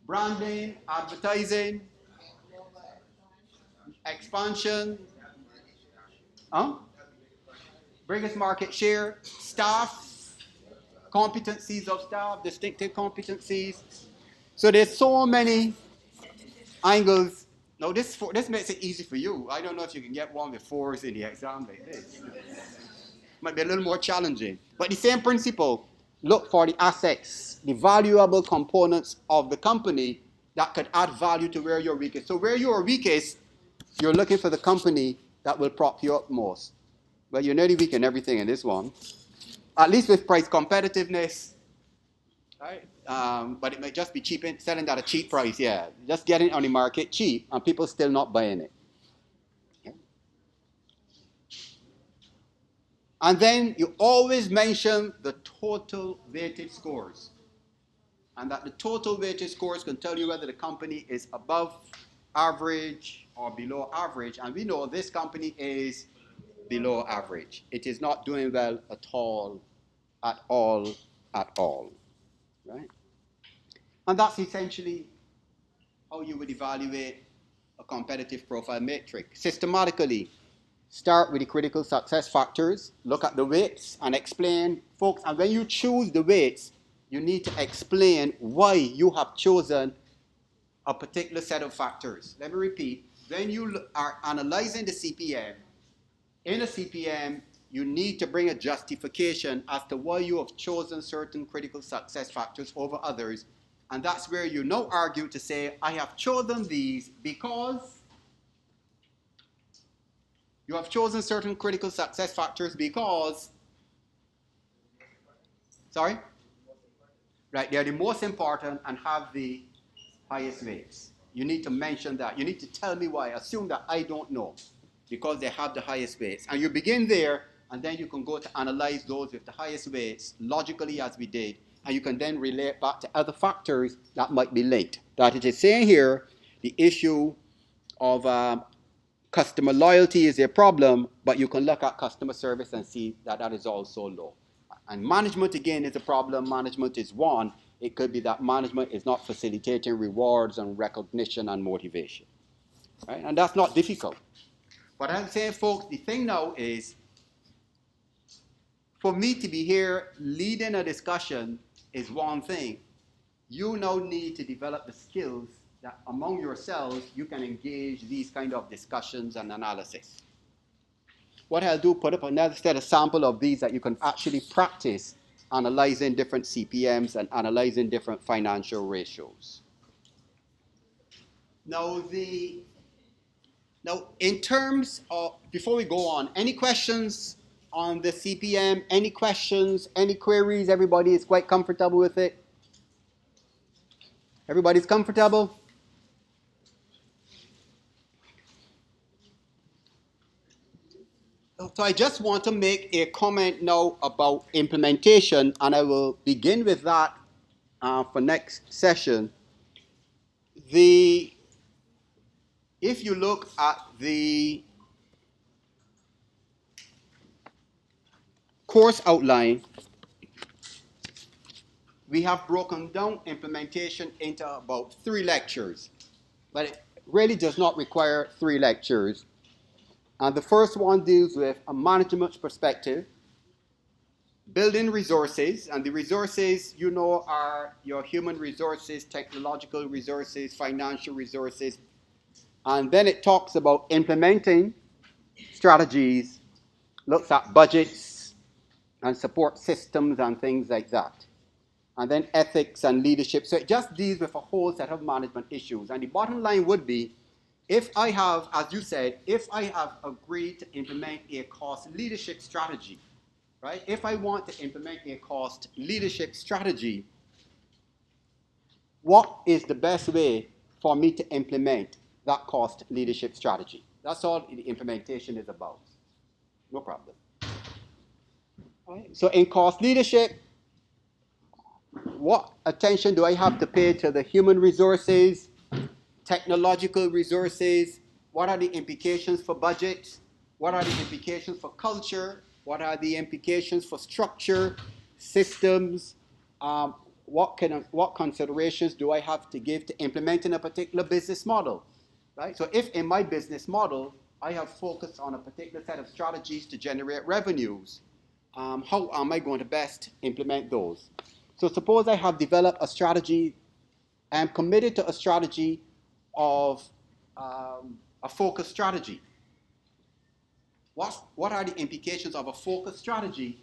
Branding, advertising, expansion, biggest market share, staff, competencies of staff, distinctive competencies. So there's so many angles. Now this makes it easy for you. I don't know if you can get one with 4s in the exam like this. Might be a little more challenging. But the same principle. look for the assets, the valuable components of the company that could add value to where you're weakest. So where you're weakest, you're looking for the company that will prop you up most. But you're nearly weak in everything in this one. At least with price competitiveness, right? But it may just be cheap, selling at a cheap price, yeah. Just getting it on the market cheap, and people still not buying it. Okay. And then you always mention the total weighted scores. And that the total weighted scores can tell you whether the company is above average or below average. And we know this company is below average. It is not doing well at all, at all, at all. Right? And that's essentially how you would evaluate a competitive profile matrix. Systematically, start with the critical success factors, look at the weights, and explain, folks, and when you choose the weights, you need to explain why you have chosen a particular set of factors. Let me repeat, when you are analyzing the CPM, in a CPM, you need to bring a justification as to why you have chosen certain critical success factors over others. And that's where you now argue to say, I have chosen these because you have chosen certain critical success factors because, sorry? Right, they're the most important and have the highest weights. You need to mention that. You need to tell me why. Assume that I don't know because they have the highest weights. And you begin there, and then you can go to analyze those with the highest weights logically as we did. And you can then relate back to other factors that might be linked. That it is saying here, the issue of customer loyalty is a problem, but you can look at customer service and see that that is also low. And management, again, is a problem. Management is one. It could be that management is not facilitating rewards and recognition and motivation. Right? And that's not difficult. But I'm saying, folks, the thing now is, for me to be here leading a discussion is one thing. You now need to develop the skills that among yourselves you can engage these kind of discussions and analysis. What I'll do, put up another set of sample of these that you can actually practice analyzing different CPMs and analyzing different financial ratios. Now, in terms of, before we go on, any questions on the CPM? Any questions? Any queries? Everybody is quite comfortable with it? Everybody's comfortable? So I just want to make a comment now about implementation, and I will begin with that for next session. If you look at the course outline, we have broken down implementation into about 3 lectures, but it really does not require 3 lectures. And the first one deals with a management perspective, building resources, and the resources, you know, are your human resources, technological resources, financial resources. And then it talks about implementing strategies, looks at budgets and support systems and things like that. And then ethics and leadership. So it just deals with a whole set of management issues. And the bottom line would be, if I have, as you said, if I have agreed to implement a cost leadership strategy, right? If I want to implement a cost leadership strategy, what is the best way for me to implement that cost leadership strategy? That's all the implementation is about. No problem. All right. So in cost leadership, what attention do I have to pay to the human resources, technological resources? What are the implications for budget? What are the implications for culture? What are the implications for structure, systems? What considerations do I have to give to implementing a particular business model? Right? So if in my business model, I have focused on a particular set of strategies to generate revenues, how am I going to best implement those? So suppose I have developed a strategy, I am committed to a strategy of a focus strategy. What are the implications of a focus strategy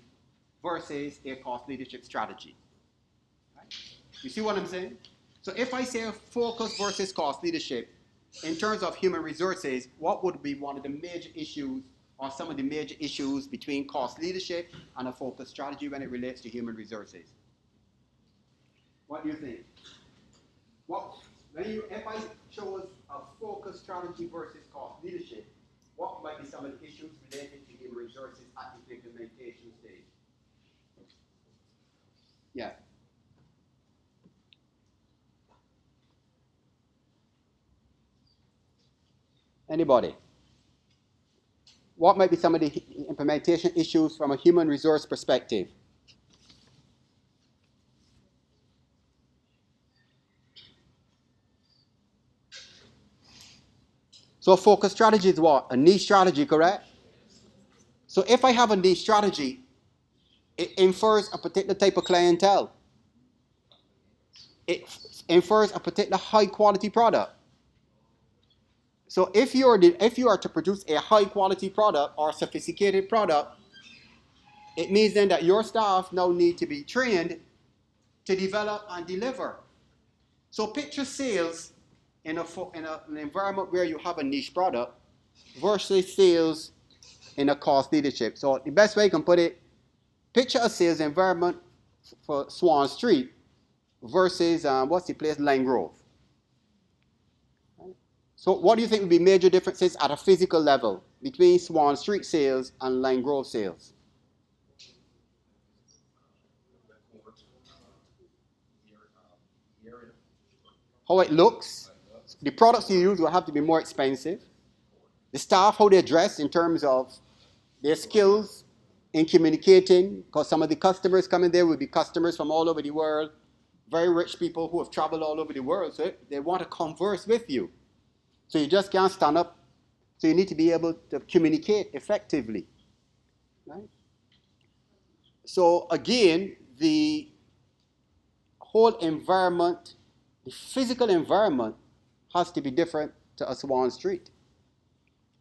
versus a cost leadership strategy. Right? You see what I'm saying? So if I say focus versus cost leadership, in terms of human resources, what would be one of the major issues or some of the major issues between cost leadership and a focus strategy when it relates to human resources? What do you think? If I chose a focus strategy versus cost leadership, what might be some of the issues related to human resources at the implementation stage? Yeah. Anybody? What might be some of the implementation issues from a human resource perspective? So a focus strategy is what? A niche strategy, correct? So if I have a niche strategy, it infers a particular type of clientele. It infers a particular high quality product. So if you are to produce a high quality product or sophisticated product, it means then that your staff now need to be trained to develop and deliver. So picture sales in an environment where you have a niche product versus sales in a cost leadership. So the best way you can put it, picture a sales environment for Swan Street versus what's the place, Line Grove. So what do you think would be major differences at a physical level between Swan Street sales and Line Grove sales? How it looks. The products you use will have to be more expensive. The staff, how they dress in terms of their skills in communicating, because some of the customers coming there will be customers from all over the world, very rich people who have traveled all over the world, so they want to converse with you. So you just can't stand up. So you need to be able to communicate effectively. Right? So again, the whole environment, the physical environment has to be different to a Swan Street.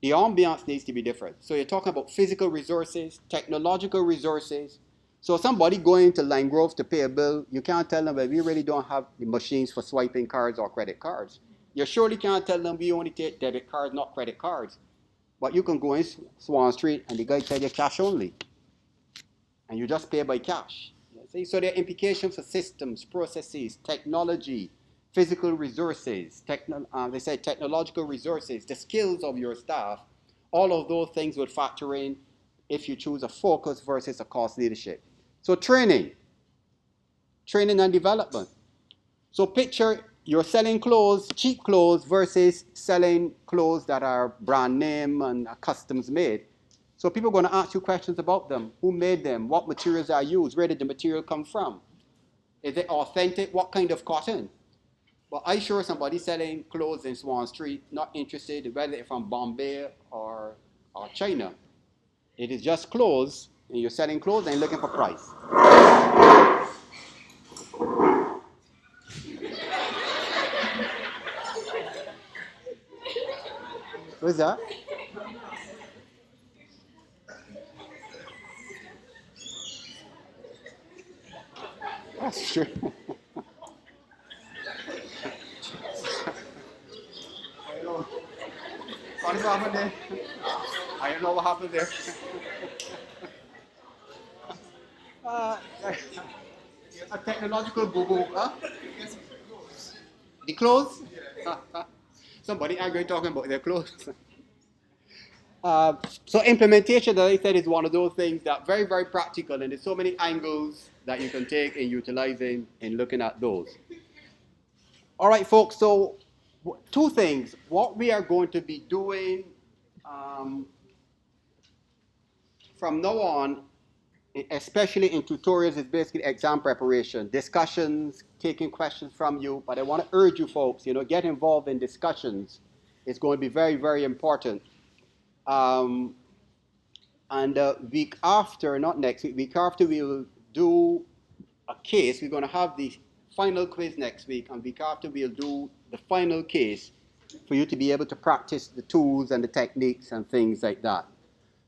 The ambiance needs to be different. So you're talking about physical resources, technological resources. So somebody going to Line Grove to pay a bill, you can't tell them, well, we really don't have the machines for swiping cards or credit cards. You surely can't tell them we only take debit cards, not credit cards. But you can go in Swan Street and the guy tell you cash only. And you just pay by cash. See? So there are implications for systems, processes, technology, physical resources, they say technological resources, the skills of your staff. All of those things would factor in if you choose a focus versus a cost leadership. So training and development. So picture you're selling clothes, cheap clothes, versus selling clothes that are brand name and customs made. So people are going to ask you questions about them. Who made them? What materials are used? Where did the material come from? Is it authentic? What kind of cotton? But I sure somebody selling clothes in Swan Street, not interested whether it's from Bombay or China. It is just clothes, and you're selling clothes and you're looking for price. What's that? That's true. I don't know. What happened there? I don't know what happened there. A technological boo-boo, huh? The clothes? Somebody angry talking about their clothes. So implementation, as I said, is one of those things that very, very practical, and there's so many angles that you can take in utilizing and looking at those. All right, folks, so two things. What we are going to be doing from now on, especially in tutorials, is basically exam preparation, discussions, taking questions from you. But I want to urge you folks, get involved in discussions. It's going to be very, very important. And week after, not next week, week after, we'll do a case. We're going to have the final quiz next week, and week after, we'll do the final case for you to be able to practice the tools and the techniques and things like that.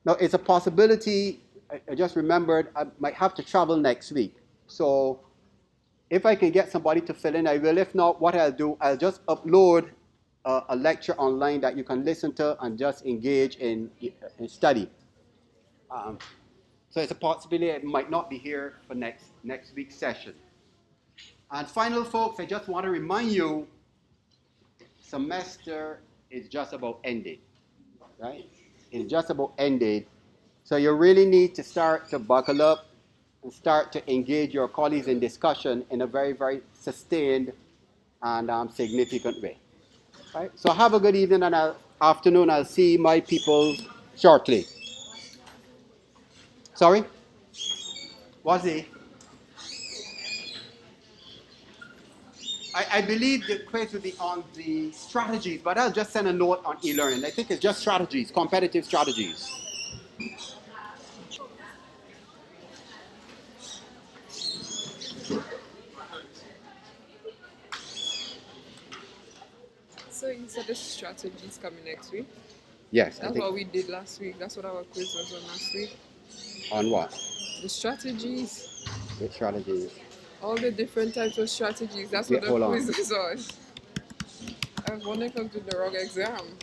Now, it's a possibility I just remembered I might have to travel next week. So if I can get somebody to fill in, I will. If not, what I'll do, I'll just upload a lecture online that you can listen to and just engage in study. Um, so it's a possibility I might not be here for next week's session. And final, folks, I just want to remind you, semester is just about ended, right? It's just about ended. So you really need to start to buckle up and start to engage your colleagues in discussion in a very, very sustained and significant way. Right? So have a good evening and afternoon. I'll see my people shortly. Sorry? Was he? I believe the quiz will be on the strategies, but I'll just send a note on e-learning. I think it's just strategies, competitive strategies. So you said the strategy is coming next week? Yes, I That's think. what we did last week. That's what our quiz was on last week. On what? The strategies. Which strategies? All the different types of strategies. That's Yeah, what the hold on. quiz was on. I was wondering if I did the wrong exam.